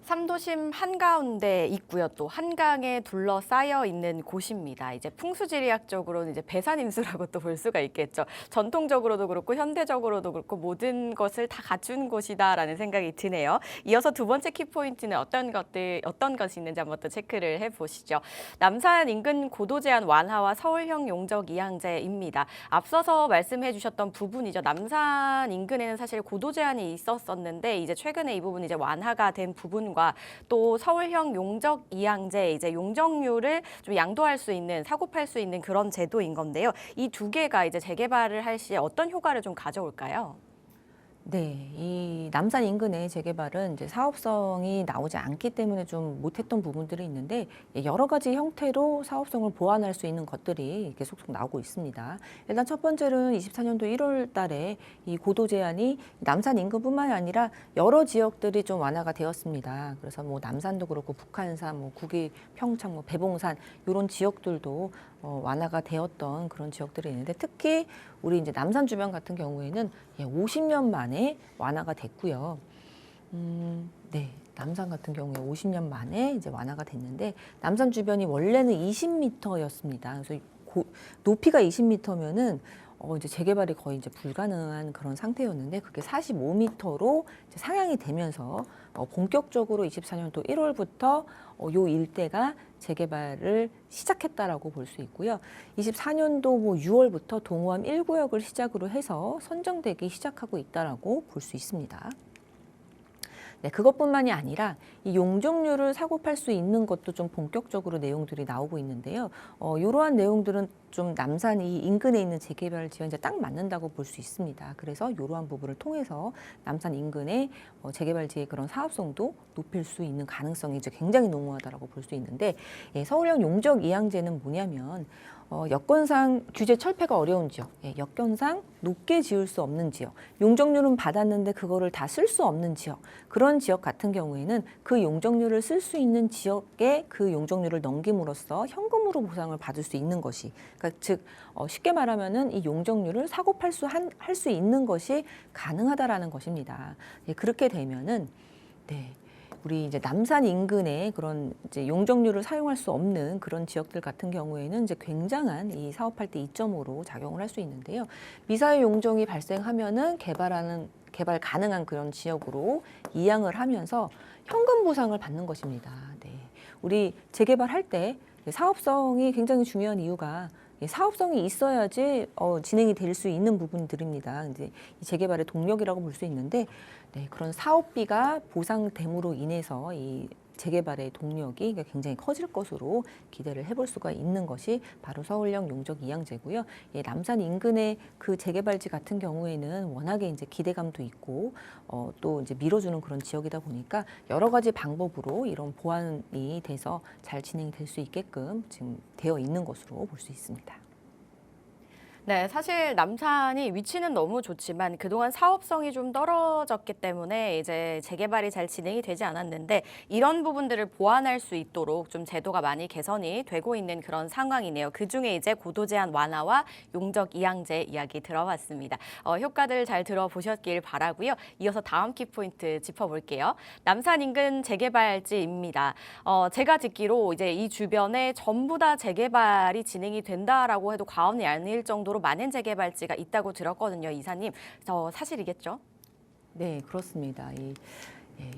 3도심 한가운데 있고요. 또 한강에 둘러싸여 있는 곳입니다. 이제 풍수지리학적으로는 이제 배산임수라고 또 볼 수가 있겠죠. 전통적으로도 그렇고 현대적으로도 그렇고 모든 것을 다 갖춘 곳이다라는 생각이 드네요. 이어서 두 번째 키포인트는 어떤 것이 있는지 한번 또 체크를 해보시죠. 남산 인근 고도 제한 완화와 서울형 용적 이양제입니다. 앞서서 말씀해 주셨던 부분이죠. 남산 인근에는 사실 고도 제한이 있었었는데 이제 최근에 이 부분이 이제 완화가 된 부분과 또 서울형 용적 이양제, 이제 용적률을 좀 양도할 수 있는, 사고팔 수 있는 그런 제도인 건데요. 이 두 개가 이제 재개발을 할 시에 어떤 효과를 좀 가져올까요? 네, 이 남산 인근의 재개발은 이제 사업성이 나오지 않기 때문에 좀 못했던 부분들이 있는데, 여러 가지 형태로 사업성을 보완할 수 있는 것들이 계속 나오고 있습니다. 일단 첫 번째로는 24년도 1월 달에 이 고도 제한이 남산 인근뿐만이 아니라 여러 지역들이 좀 완화가 되었습니다. 그래서 뭐 남산도 그렇고 북한산, 뭐 구기, 평창, 뭐 배봉산 이런 지역들도 완화가 되었던 그런 지역들이 있는데, 특히 우리 이제 남산 주변 같은 경우에는 50년 만에 완화가 됐고요. 네, 남산 같은 경우에 50년 만에 이제 완화가 됐는데, 남산 주변이 원래는 20m였습니다. 그래서 높이가 20m면은 이제 재개발이 거의 이제 불가능한 그런 상태였는데, 그게 45m로 이제 상향이 되면서 본격적으로 24년도 1월부터 요 일대가 재개발을 시작했다라고 볼 수 있고요. 24년도 뭐 6월부터 동호암 1구역을 시작으로 해서 선정되기 시작하고 있다라고 볼 수 있습니다. 네, 그것뿐만이 아니라 이 용적률을 사고팔 수 있는 것도 좀 본격적으로 내용들이 나오고 있는데요. 이러한 내용들은 좀 남산 이 인근에 있는 재개발 지원자 딱 맞는다고 볼 수 있습니다. 그래서 이러한 부분을 통해서 남산 인근의 재개발지의 그런 사업성도 높일 수 있는 가능성이 이제 굉장히 농후하다라고 볼 수 있는데, 서울형 용적 이양제는 뭐냐면 여건상 규제 철폐가 어려운 지역, 여건상 높게 지을 수 없는 지역, 용적률은 받았는데 그거를 다 쓸 수 없는 지역, 그런 지역 같은 경우에는 그 용적률을 쓸 수 있는 지역에 그 용적률을 넘김으로써 현금으로 보상을 받을 수 있는 것이, 그러니까 즉 쉽게 말하면은 이 용적률을 사고팔 할 수 있는 것이 가능하다라는 것입니다. 그렇게 되면은 네. 우리 이제 남산 인근의 그런 이제 용적률을 사용할 수 없는 그런 지역들 같은 경우에는 이제 굉장한 이 사업할 때 이점으로 작용을 할 수 있는데요. 미사일 용적이 발생하면은 개발 가능한 그런 지역으로 이양을 하면서 현금 보상을 받는 것입니다. 네. 우리 재개발할 때 사업성이 굉장히 중요한 이유가 사업성이 있어야지 진행이 될 수 있는 부분들입니다. 이제 이 재개발의 동력이라고 볼 수 있는데, 네, 그런 사업비가 보상됨으로 인해서 이 재개발의 동력이 굉장히 커질 것으로 기대를 해볼 수가 있는 것이 바로 서울형 용적 이양제고요. 예, 남산 인근의 그 재개발지 같은 경우에는 워낙에 이제 기대감도 있고 또 이제 밀어주는 그런 지역이다 보니까 여러 가지 방법으로 이런 보완이 돼서 잘 진행이 될 수 있게끔 지금 되어 있는 것으로 볼 수 있습니다. 네, 사실 남산이 위치는 너무 좋지만 그동안 사업성이 좀 떨어졌기 때문에 이제 재개발이 잘 진행이 되지 않았는데 이런 부분들을 보완할 수 있도록 좀 제도가 많이 개선이 되고 있는 그런 상황이네요. 그중에 이제 고도 제한 완화와 용적 이양제 이야기 들어봤습니다. 효과들 잘 들어보셨길 바라고요. 이어서 다음 키포인트 짚어볼게요. 남산 인근 재개발지입니다. 제가 듣기로 이제 이 주변에 전부 다 재개발이 진행이 된다라고 해도 과언이 아닐 정도로 많은 재개발지가 있다고 들었거든요, 이사님. 사실이겠죠? 네, 그렇습니다.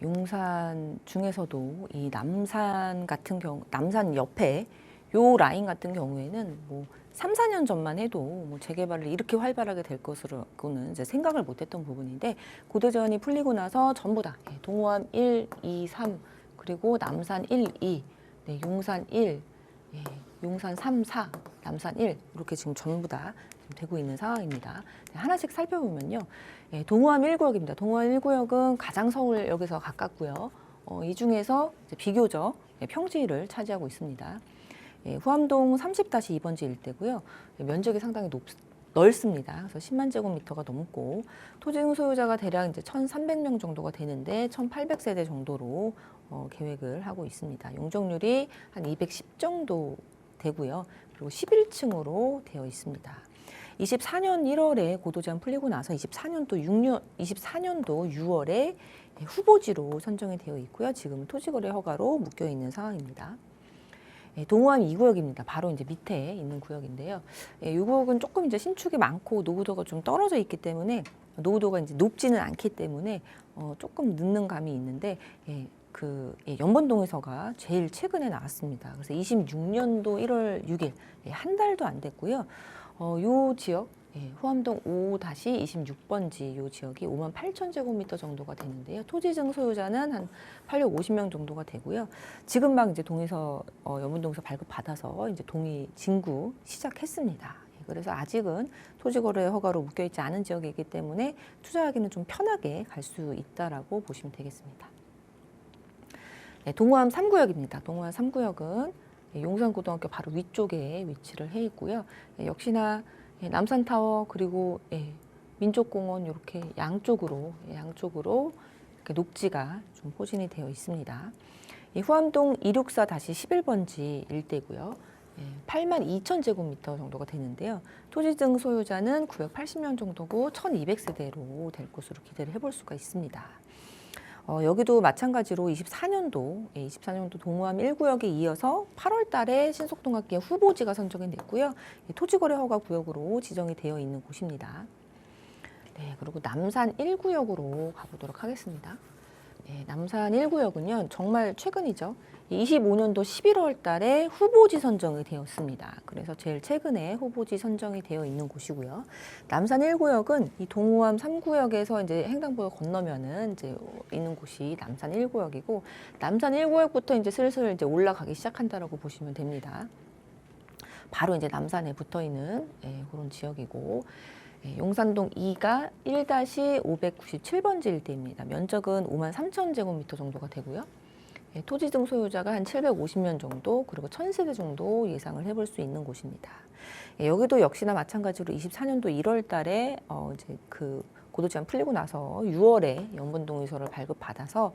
용산 중에서도 이 남산 같은 경우, 남산 옆에 요 라인 같은 경우에는 뭐 3, 4년 전만 해도 뭐 재개발을 이렇게 활발하게 될 것으로는 이제 생각을 못했던 부분인데 고도 제한이 풀리고 나서 전부 다 동호암 1, 2, 3 그리고 남산 1, 2, 네, 용산 1, 용산 3, 4, 남산 1 이렇게 지금 전부 다 되고 있는 상황입니다. 하나씩 살펴보면요. 동호암 1구역입니다. 동호암 1구역은 가장 서울역에서 가깝고요. 이 중에서 이제 비교적 평지를 차지하고 있습니다. 후암동 30-2번지 일대고요. 면적이 상당히 넓습니다. 그래서 10만 제곱미터가 넘고 토지 소유자가 대략 이제 1,300명 정도가 되는데 1,800세대 정도로 계획을 하고 있습니다. 용적률이 한 210 정도 되고요. 그리고 11층으로 되어 있습니다. 24년 1월에 고도 제한 풀리고 나서 24년도 6월에 후보지로 선정이 되어 있고요. 지금 토지거래 허가로 묶여 있는 상황입니다. 동호암 2구역입니다. 바로 이제 밑에 있는 구역인데요. 이 구역은 조금 이제 신축이 많고 노후도가 좀 떨어져 있기 때문에 노후도가 이제 높지는 않기 때문에 조금 늦는 감이 있는데 연번동에서가 제일 최근에 나왔습니다. 그래서 26년도 1월 6일 한 달도 안 됐고요. 요 지역 후암동 5-26번지 요 지역이 58,000제곱미터 정도가 되는데요. 토지증 소유자는 한 850명 정도가 되고요. 지금 막 이제 동에서 연문동에서 발급받아서 이제 동의 진구 시작했습니다. 그래서 아직은 토지거래 허가로 묶여 있지 않은 지역이기 때문에 투자하기는 좀 편하게 갈 수 있다라고 보시면 되겠습니다. 동호암 3구역입니다. 동호암 3구역은 용산고등학교 바로 위쪽에 위치를 해 있고요. 역시나 남산타워 그리고 민족공원 이렇게 양쪽으로 이렇게 녹지가 좀 포진이 되어 있습니다. 후암동 264-11번지 일대고요. 82,000제곱미터 정도가 되는데요. 토지증 소유자는 980명 정도고 1,200세대로 될 것으로 기대를 해볼 수가 있습니다. 여기도 마찬가지로 24년도 동호암 1구역에 이어서 8월 달에 신속동학계 후보지가 선정이 됐고요. 토지거래 허가 구역으로 지정이 되어 있는 곳입니다. 네, 그리고 남산 1구역으로 가보도록 하겠습니다. 남산 1구역은요, 정말 최근이죠. 25년도 11월 달에 후보지 선정이 되었습니다. 그래서 제일 최근에 후보지 선정이 되어 있는 곳이고요. 남산 1구역은 이 동호암 3구역에서 이제 횡단보도 건너면은 이제 있는 곳이 남산 1구역이고, 남산 1구역부터 이제 슬슬 이제 올라가기 시작한다라고 보시면 됩니다. 바로 이제 남산에 붙어 있는 그런 지역이고, 용산동 2가 1-597번지 일대입니다. 면적은 53,000제곱미터 정도가 되고요. 토지증 소유자가 한 750명 정도, 그리고 1,000세대 정도 예상을 해볼 수 있는 곳입니다. 여기도 역시나 마찬가지로 24년도 1월 달에 이제 그 고도 제한 풀리고 나서 6월에 연번동의서를 발급받아서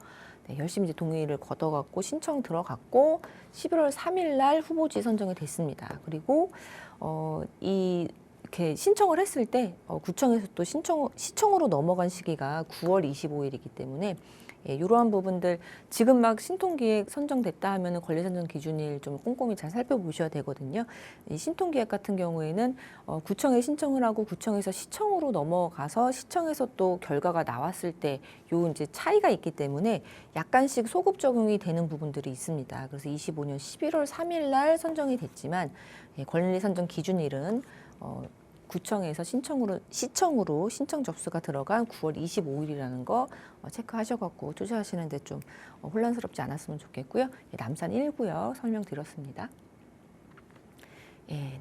열심히 이제 동의를 걷어갖고 신청 들어갔고 11월 3일 날 후보지 선정이 됐습니다. 그리고 이렇게 신청을 했을 때 구청에서 또 시청으로 넘어간 시기가 9월 25일이기 때문에 이러한 부분들 지금 막 신통기획 선정됐다 하면은 권리선정 기준일 좀 꼼꼼히 잘 살펴보셔야 되거든요. 이 신통기획 같은 경우에는 구청에 신청을 하고 구청에서 시청으로 넘어가서 시청에서 또 결과가 나왔을 때 요 이제 차이가 있기 때문에 약간씩 소급 적용이 되는 부분들이 있습니다. 그래서 25년 11월 3일 날 선정이 됐지만 권리선정 기준일은 구청에서 시청으로 신청 접수가 들어간 9월 25일이라는 거 체크하셔갖고 투자하시는데 좀 혼란스럽지 않았으면 좋겠고요. 남산 1구역 설명드렸습니다.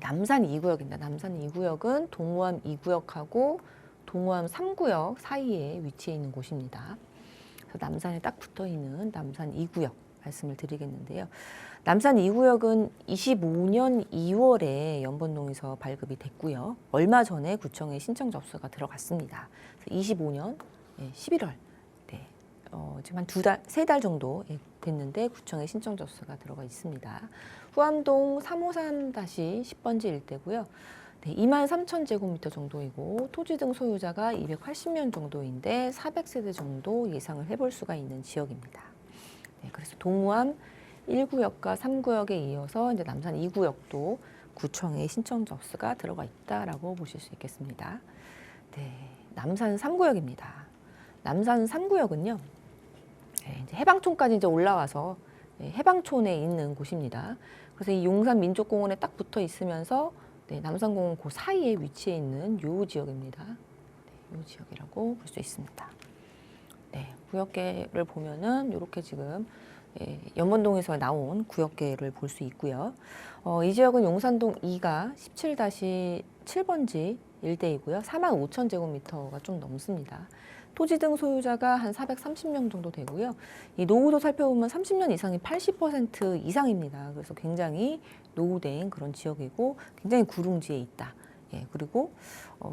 남산 2구역입니다. 남산 2구역은 동호암 2구역하고 동호암 3구역 사이에 위치해 있는 곳입니다. 그래서 남산에 딱 붙어 있는 남산 2구역 말씀을 드리겠는데요. 남산 2구역은 25년 2월에 연번동에서 발급이 됐고요. 얼마 전에 구청에 신청 접수가 들어갔습니다. 25년 11월 지금 한 3달 정도 됐는데 구청에 신청 접수가 들어가 있습니다. 후암동 353-10번지 일대고요. 23,000제곱미터 정도이고 토지 등 소유자가 280명 정도인데 400세대 정도 예상을 해볼 수가 있는 지역입니다. 그래서 동호암 1구역과 3구역에 이어서 이제 남산 2구역도 구청에 신청 접수가 들어가 있다라고 보실 수 있겠습니다. 남산 3구역입니다. 남산 3구역은요, 이제 해방촌까지 이제 올라와서 해방촌에 있는 곳입니다. 그래서 이 용산 민족공원에 딱 붙어 있으면서 남산공원 그 사이에 위치해 있는 요 지역입니다. 요 지역이라고 볼 수 있습니다. 구역계를 보면은 이렇게 지금 연번동에서 나온 구역계를 볼 수 있고요. 이 지역은 용산동 2가 17-7번지 일대이고요. 45,000제곱미터가 좀 넘습니다. 토지 등 소유자가 한 430명 정도 되고요. 이 노후도 살펴보면 30년 이상이 80% 이상입니다. 그래서 굉장히 노후된 그런 지역이고 굉장히 구릉지에 있다. 그리고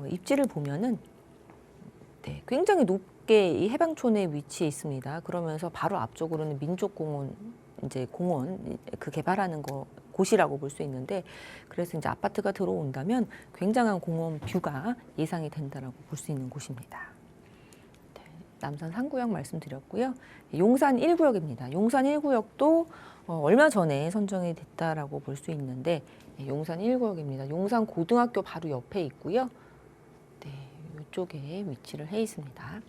입지를 보면은 굉장히 높게 이 해방촌에 위치해 있습니다. 그러면서 바로 앞쪽으로는 민족공원 이제 공원 그 개발하는 곳이라고 볼 수 있는데 그래서 이제 아파트가 들어온다면 굉장한 공원 뷰가 예상이 된다라고 볼 수 있는 곳입니다. 남산 3구역 말씀드렸고요. 용산 1구역입니다. 용산 1구역도 얼마 전에 선정이 됐다라고 볼 수 있는데 용산 1구역입니다. 용산 고등학교 바로 옆에 있고요. 이쪽에 위치를 해 있습니다.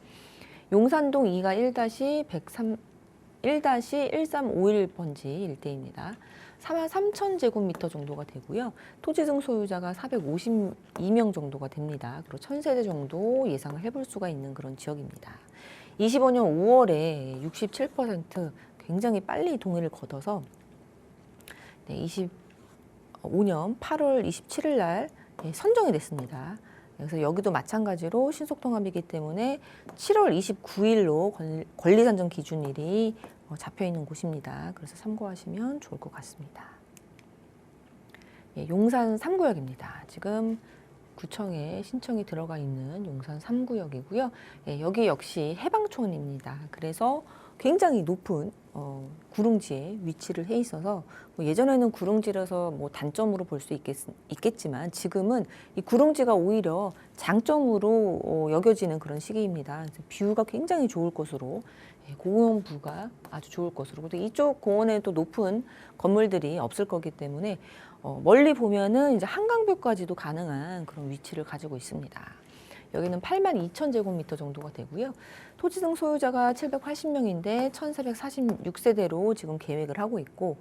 용산동 2가 1-1351번지 일대입니다. 43,000제곱미터 정도가 되고요. 토지 등 소유자가 452명 정도가 됩니다. 그리고 1,000세대 정도 예상을 해볼 수가 있는 그런 지역입니다. 25년 5월에 67% 굉장히 빨리 동의를 거둬서 25년 8월 27일 날 선정이 됐습니다. 그래서 여기도 마찬가지로 신속통합이기 때문에 7월 29일로 권리선정 기준일이 잡혀 있는 곳입니다. 그래서 참고하시면 좋을 것 같습니다. 용산 3구역입니다. 지금 구청에 신청이 들어가 있는 용산 3구역이고요. 여기 역시 해방촌입니다. 그래서 굉장히 높은 구릉지에 위치를 해 있어서 예전에는 구릉지라서 단점으로 볼 수 있겠지만 지금은 이 구릉지가 오히려 장점으로 여겨지는 그런 시기입니다. 그래서 뷰가 굉장히 좋을 것으로 공원부가 아주 좋을 것으로 그리고 이쪽 공원에 또 높은 건물들이 없을 거기 때문에 멀리 보면은 이제 한강뷰까지도 가능한 그런 위치를 가지고 있습니다. 여기는 82,000제곱미터 정도가 되고요. 토지 등 소유자가 780명인데 1,446세대로 지금 계획을 하고 있고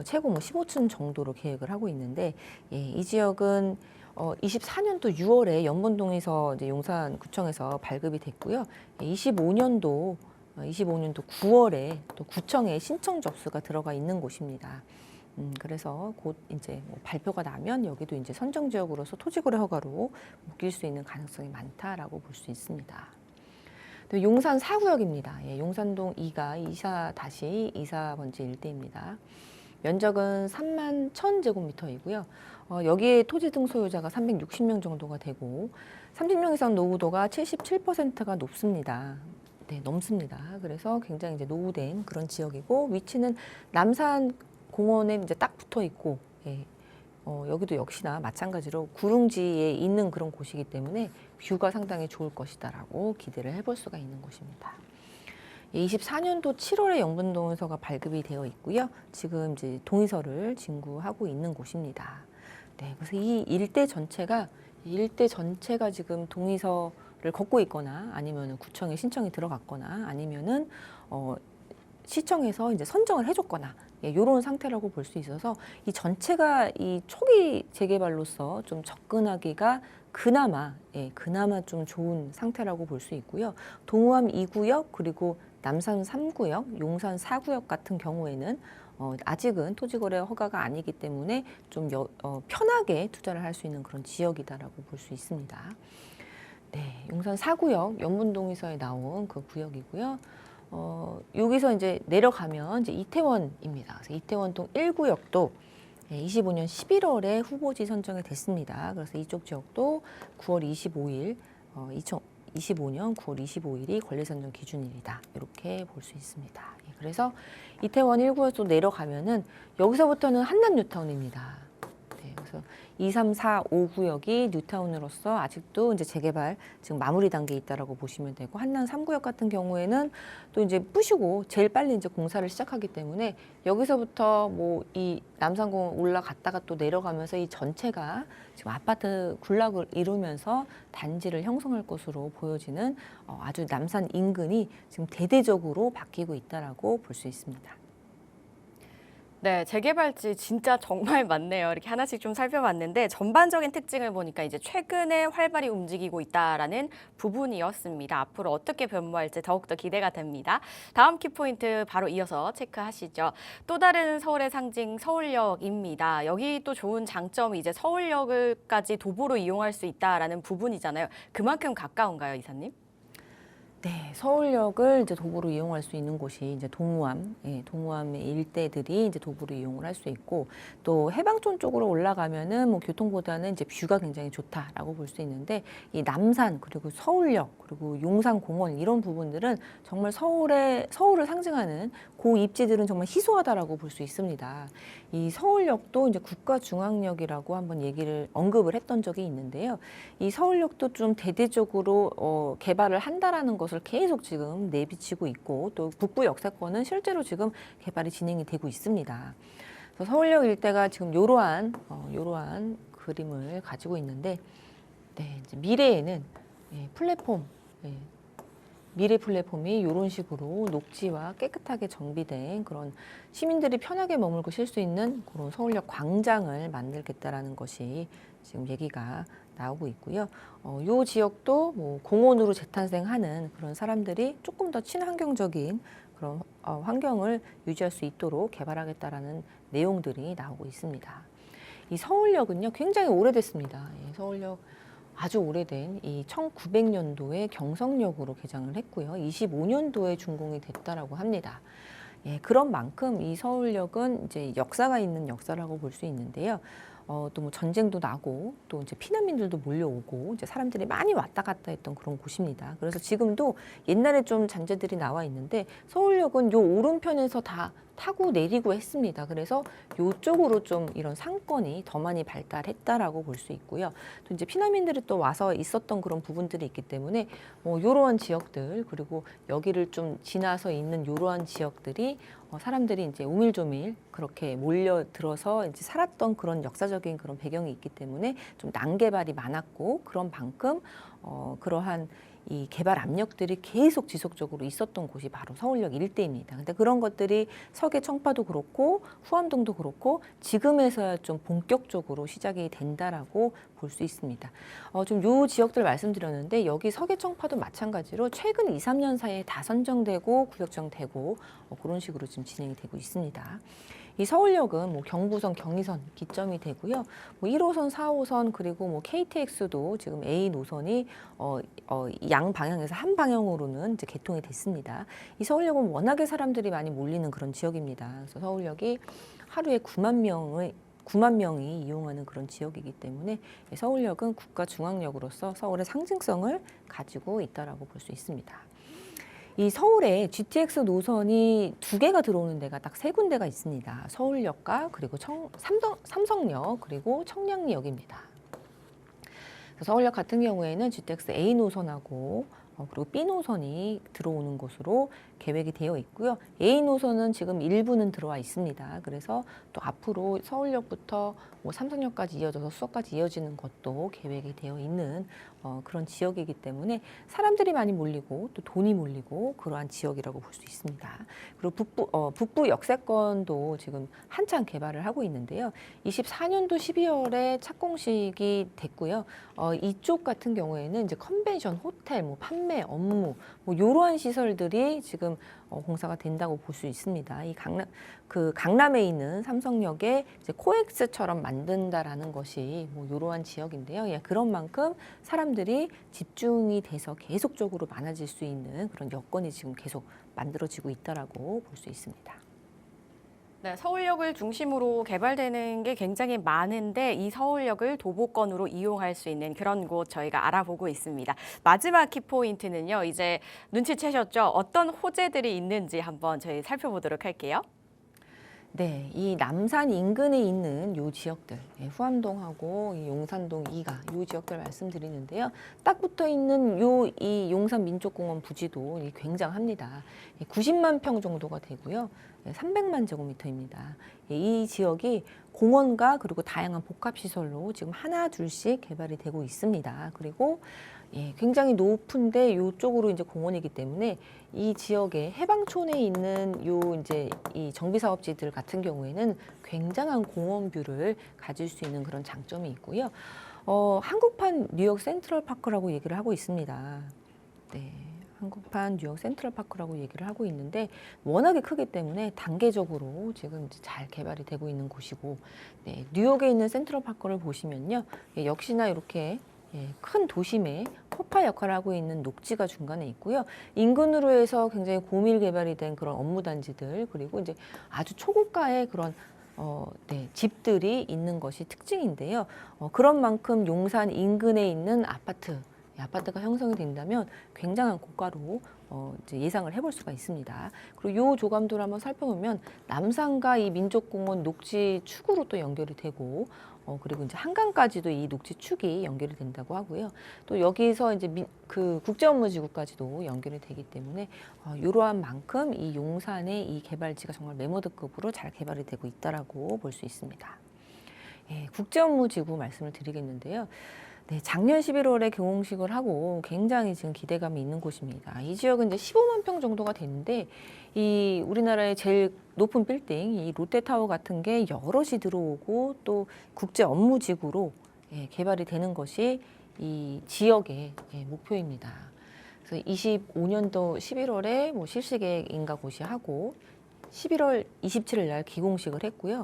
최고 15층 정도로 계획을 하고 있는데 이 지역은 24년도 6월에 연번동에서 이제 용산구청에서 발급이 됐고요. 25년도 9월에 또 구청에 신청 접수가 들어가 있는 곳입니다. 그래서 곧 이제 발표가 나면 여기도 이제 선정 지역으로서 토지거래 허가로 묶일 수 있는 가능성이 많다라고 볼 수 있습니다. 또 용산 4구역입니다. 용산동 2가 24-24번지 일대입니다. 면적은 31,000제곱미터이고요. 여기에 토지 등 소유자가 360명 정도가 되고 30명 이상 노후도가 77%가 높습니다. 넘습니다. 그래서 굉장히 이제 노후된 그런 지역이고 위치는 남산 공원에 이제 딱 붙어 있고 여기도 역시나 마찬가지로 구릉지에 있는 그런 곳이기 때문에 뷰가 상당히 좋을 것이다라고 기대를 해볼 수가 있는 곳입니다. 24년도 7월에 영분동의서가 발급이 되어 있고요. 지금 이제 동의서를 진구하고 있는 곳입니다. 네, 그래서 이 일대 전체가 지금 동의서를 걷고 있거나 아니면 구청에 신청이 들어갔거나 아니면은 시청에서 이제 선정을 해줬거나 이런 상태라고 볼 수 있어서 이 전체가 이 초기 재개발로서 좀 접근하기가 그나마 좀 좋은 상태라고 볼 수 있고요. 동호암 2구역 그리고 남산 3구역, 용산 4구역 같은 경우에는 아직은 토지거래 허가가 아니기 때문에 좀 편하게 투자를 할 수 있는 그런 지역이다라고 볼 수 있습니다. 네, 용산 4구역 연문동의서에 나온 그 구역이고요. 여기서 이제 내려가면 이제 이태원입니다. 그래서 이태원동 1구역도 25년 11월에 후보지 선정이 됐습니다. 그래서 이쪽 지역도 9월 25일, 2025년 9월 25일이 권리 선정 기준일이다. 이렇게 볼 수 있습니다. 그래서 이태원 1구역도 내려가면은 여기서부터는 한남 뉴타운입니다. 네, 그래서 2, 3, 4, 5구역이 뉴타운으로서 아직도 이제 재개발 지금 마무리 단계에 있다라고 보시면 되고 한남 3구역 같은 경우에는 또 이제 부시고 제일 빨리 이제 공사를 시작하기 때문에 여기서부터 뭐 이 남산공원 올라갔다가 또 내려가면서 이 전체가 지금 아파트 군락을 이루면서 단지를 형성할 것으로 보여지는 아주 남산 인근이 지금 대대적으로 바뀌고 있다라고 볼 수 있습니다. 네, 재개발지 진짜 정말 많네요. 이렇게 하나씩 좀 살펴봤는데 전반적인 특징을 보니까 이제 최근에 활발히 움직이고 있다라는 부분이었습니다. 앞으로 어떻게 변모할지 더욱더 기대가 됩니다. 다음 키포인트 바로 이어서 체크하시죠. 또 다른 서울의 상징 서울역입니다. 여기 또 좋은 장점이 이제 서울역을까지 도보로 이용할 수 있다라는 부분이잖아요. 그만큼 가까운가요, 이사님? 네, 서울역을 이제 도보로 이용할 수 있는 곳이 이제 동호암의 일대들이 이제 도보로 이용을 할 수 있고 또 해방촌 쪽으로 올라가면은 뭐 교통보다는 이제 뷰가 굉장히 좋다라고 볼 수 있는데 이 남산 그리고 서울역 그리고 용산공원 이런 부분들은 정말 서울을 상징하는 그 입지들은 정말 희소하다라고 볼 수 있습니다. 이 서울역도 이제 국가중앙역이라고 한번 언급을 했던 적이 있는데요. 이 서울역도 좀 대대적으로 개발을 한다라는 것을 계속 지금 내비치고 있고 또 북부 역세권은 실제로 지금 개발이 진행이 되고 있습니다. 그래서 서울역 일대가 지금 이러한 그림을 가지고 있는데 이제 미래에는 미래 플랫폼이 이런 식으로 녹지와 깨끗하게 정비된 그런 시민들이 편하게 머물고 쉴 수 있는 그런 서울역 광장을 만들겠다라는 것이 지금 얘기가 나오고 있고요. 이 지역도 뭐 공원으로 재탄생하는 그런 사람들이 조금 더 친환경적인 그런 환경을 유지할 수 있도록 개발하겠다라는 내용들이 나오고 있습니다. 이 서울역은요 굉장히 오래됐습니다. 서울역 아주 오래된 이 1900년도에 경성역으로 개장을 했고요. 25년도에 준공이 됐다라고 합니다. 그런 만큼 이 서울역은 이제 역사가 있는 역사라고 볼 수 있는데요. 또 뭐 전쟁도 나고 또 이제 피난민들도 몰려오고 이제 사람들이 많이 왔다 갔다 했던 그런 곳입니다. 그래서 지금도 옛날에 좀 잔재들이 나와 있는데 서울역은 요 오른편에서 다 타고 내리고 했습니다. 그래서 이쪽으로 좀 이런 상권이 더 많이 발달했다라고 볼 수 있고요. 또 이제 피난민들이 또 와서 있었던 그런 부분들이 있기 때문에 이러한 지역들 그리고 여기를 좀 지나서 있는 이러한 지역들이 사람들이 이제 오밀조밀 그렇게 몰려들어서 이제 살았던 그런 역사적인 그런 배경이 있기 때문에 좀 난개발이 많았고 그런 만큼 그러한 이 개발 압력들이 계속 지속적으로 있었던 곳이 바로 서울역 일대입니다. 근데 그런 것들이 서계 청파도 그렇고 후암동도 그렇고 지금에서야 좀 본격적으로 시작이 된다라고 볼 수 있습니다. 좀 요 지역들 말씀드렸는데 여기 서계 청파도 마찬가지로 최근 2, 3년 사이에 다 선정되고 구역정되고 그런 식으로 지금 진행이 되고 있습니다. 이 서울역은 뭐 경부선, 경의선 기점이 되고요. 뭐 1호선, 4호선 그리고 뭐 KTX도 지금 A 노선이 양 방향에서 한 방향으로는 이제 개통이 됐습니다. 이 서울역은 워낙에 사람들이 많이 몰리는 그런 지역입니다. 그래서 서울역이 하루에 9만 명이 이용하는 그런 지역이기 때문에 서울역은 국가중앙역으로서 서울의 상징성을 가지고 있다라고 볼 수 있습니다. 이 서울에 GTX 노선이 2개가 들어오는 데가 딱 3군데가 있습니다. 서울역과 그리고 삼성역 그리고 청량리역입니다. 서울역 같은 경우에는 GTX A 노선하고 그리고 B 노선이 들어오는 곳으로 계획이 되어 있고요. A 노선은 지금 일부는 들어와 있습니다. 그래서 또 앞으로 서울역부터 뭐 삼성역까지 이어져서 수서까지 이어지는 것도 계획이 되어 있는 그런 지역이기 때문에 사람들이 많이 몰리고 또 돈이 몰리고 그러한 지역이라고 볼 수 있습니다. 그리고 북부 역세권도 지금 한창 개발을 하고 있는데요. 24년도 12월에 착공식이 됐고요. 이쪽 같은 경우에는 이제 컨벤션, 호텔, 뭐 판매, 업무, 뭐 이러한 시설들이 지금 공사가 된다고 볼 수 있습니다. 이 강남에 있는 삼성역에 이제 코엑스처럼 만든다라는 것이 뭐 이러한 지역인데요. 예, 그런 만큼 사람들이 집중이 돼서 계속적으로 많아질 수 있는 그런 여건이 지금 계속 만들어지고 있다라고 볼 수 있습니다. 네, 서울역을 중심으로 개발되는 게 굉장히 많은데 이 서울역을 도보권으로 이용할 수 있는 그런 곳 저희가 알아보고 있습니다. 마지막 키포인트는요. 이제 눈치채셨죠? 어떤 호재들이 있는지 한번 저희 살펴보도록 할게요. 네, 이 남산 인근에 있는 요 지역들, 후암동하고 이 용산동 2가 요 지역들 말씀드리는데요. 딱 붙어 있는 이 용산 민족공원 부지도 굉장합니다. 90만 평 정도가 되고요. 300만 제곱미터입니다. 이 지역이 공원과 그리고 다양한 복합시설로 지금 하나 둘씩 개발이 되고 있습니다. 그리고 굉장히 높은데 이쪽으로 이제 공원이기 때문에 이 지역의 해방촌에 있는 이제 이 정비사업지들 같은 경우에는 굉장한 공원뷰를 가질 수 있는 그런 장점이 있고요. 한국판 뉴욕 센트럴파크라고 얘기를 하고 있습니다. 네. 한국판 뉴욕 센트럴파크라고 얘기를 하고 있는데 워낙에 크기 때문에 단계적으로 지금 잘 개발이 되고 있는 곳이고, 네, 뉴욕에 있는 센트럴파크를 보시면요, 역시나 이렇게 큰 도심의 포파 역할을 하고 있는 녹지가 중간에 있고요. 인근으로 해서 굉장히 고밀 개발이 된 그런 업무 단지들, 그리고 이제 아주 초고가의 그런 집들이 있는 것이 특징인데요. 그런 만큼 용산 인근에 있는 아파트가 형성이 된다면 굉장한 고가로 이제 예상을 해볼 수가 있습니다. 그리고 이 조감도를 한번 살펴보면 남산과 이 민족공원 녹지 축으로 또 연결이 되고, 그리고 이제 한강까지도 이 녹지 축이 연결이 된다고 하고요. 또 여기서 이제 그 국제업무지구까지도 연결이 되기 때문에 이러한 만큼 이 용산의 이 개발지가 정말 메모드급으로 잘 개발이 되고 있다라고 볼 수 있습니다. 국제업무지구 말씀을 드리겠는데요. 네, 작년 11월에 개공식을 하고 굉장히 지금 기대감이 있는 곳입니다. 이 지역은 이제 15만 평 정도가 되는데 이 우리나라의 제일 높은 빌딩, 이 롯데타워 같은 게 여럿이 들어오고 또 국제 업무지구로 개발이 되는 것이 이 지역의 목표입니다. 그래서 25년도 11월에 뭐 실시계획인가 곳이 하고 11월 27일 날 기공식을 했고요.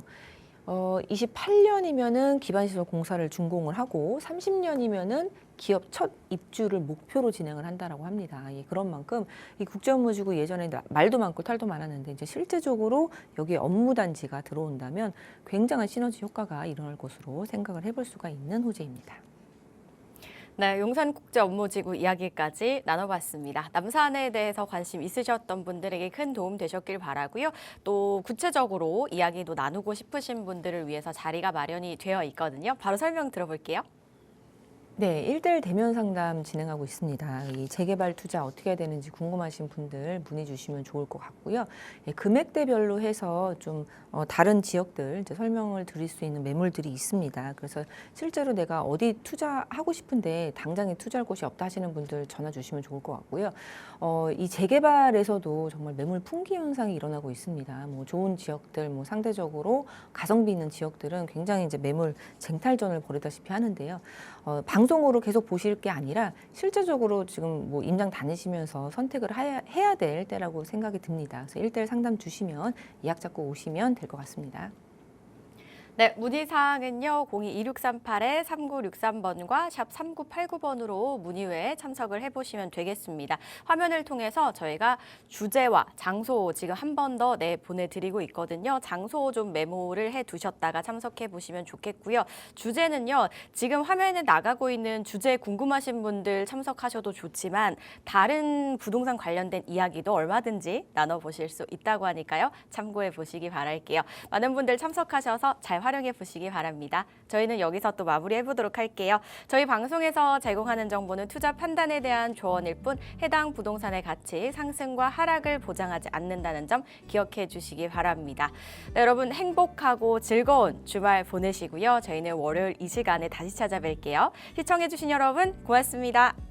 28년이면은 기반시설 공사를 준공을 하고 30년이면은 기업 첫 입주를 목표로 진행을 한다라고 합니다. 그런 만큼 이 국제업무지구 예전에 말도 많고 탈도 많았는데 이제 실제적으로 여기에 업무단지가 들어온다면 굉장한 시너지 효과가 일어날 것으로 생각을 해볼 수가 있는 호재입니다. 네, 용산국제업무지구 이야기까지 나눠봤습니다. 남산에 대해서 관심 있으셨던 분들에게 큰 도움 되셨길 바라고요. 또 구체적으로 이야기도 나누고 싶으신 분들을 위해서 자리가 마련이 되어 있거든요. 바로 설명 들어볼게요. 네, 1대1 대면 상담 진행하고 있습니다. 이 재개발 투자 어떻게 해야 되는지 궁금하신 분들 문의 주시면 좋을 것 같고요. 금액대별로 해서 좀 다른 지역들 이제 설명을 드릴 수 있는 매물들이 있습니다. 그래서 실제로 내가 어디 투자하고 싶은데 당장에 투자할 곳이 없다 하시는 분들 전화 주시면 좋을 것 같고요. 이 재개발에서도 정말 매물 풍기 현상이 일어나고 있습니다. 뭐 좋은 지역들, 뭐 상대적으로 가성비 있는 지역들은 굉장히 이제 매물 쟁탈전을 벌이다시피 하는데요. 방송으로 계속 보실 게 아니라 실제적으로 지금 뭐 임장 다니시면서 선택을 해야 될 때라고 생각이 듭니다. 그래서 1대1 상담 주시면 예약 잡고 오시면 될 것 같습니다. 네, 문의사항은요. 022638-3963번과 샵 3989번으로 문의 외에 참석을 해보시면 되겠습니다. 화면을 통해서 저희가 주제와 장소 지금 한 번 더 보내드리고 있거든요. 장소 좀 메모를 해두셨다가 참석해보시면 좋겠고요. 주제는요. 지금 화면에 나가고 있는 주제 궁금하신 분들 참석하셔도 좋지만 다른 부동산 관련된 이야기도 얼마든지 나눠보실 수 있다고 하니까요. 참고해 보시기 바랄게요. 많은 분들 참석하셔서 잘 활용해 보시기 바랍니다. 저희는 여기서 또 마무리해 보도록 할게요. 저희 방송에서 제공하는 정보는 투자 판단에 대한 조언일 뿐 해당 부동산의 가치 상승과 하락을 보장하지 않는다는 점 기억해 주시기 바랍니다. 네, 여러분 행복하고 즐거운 주말 보내시고요. 저희는 월요일 이 시간에 다시 찾아뵐게요. 시청해 주신 여러분 고맙습니다.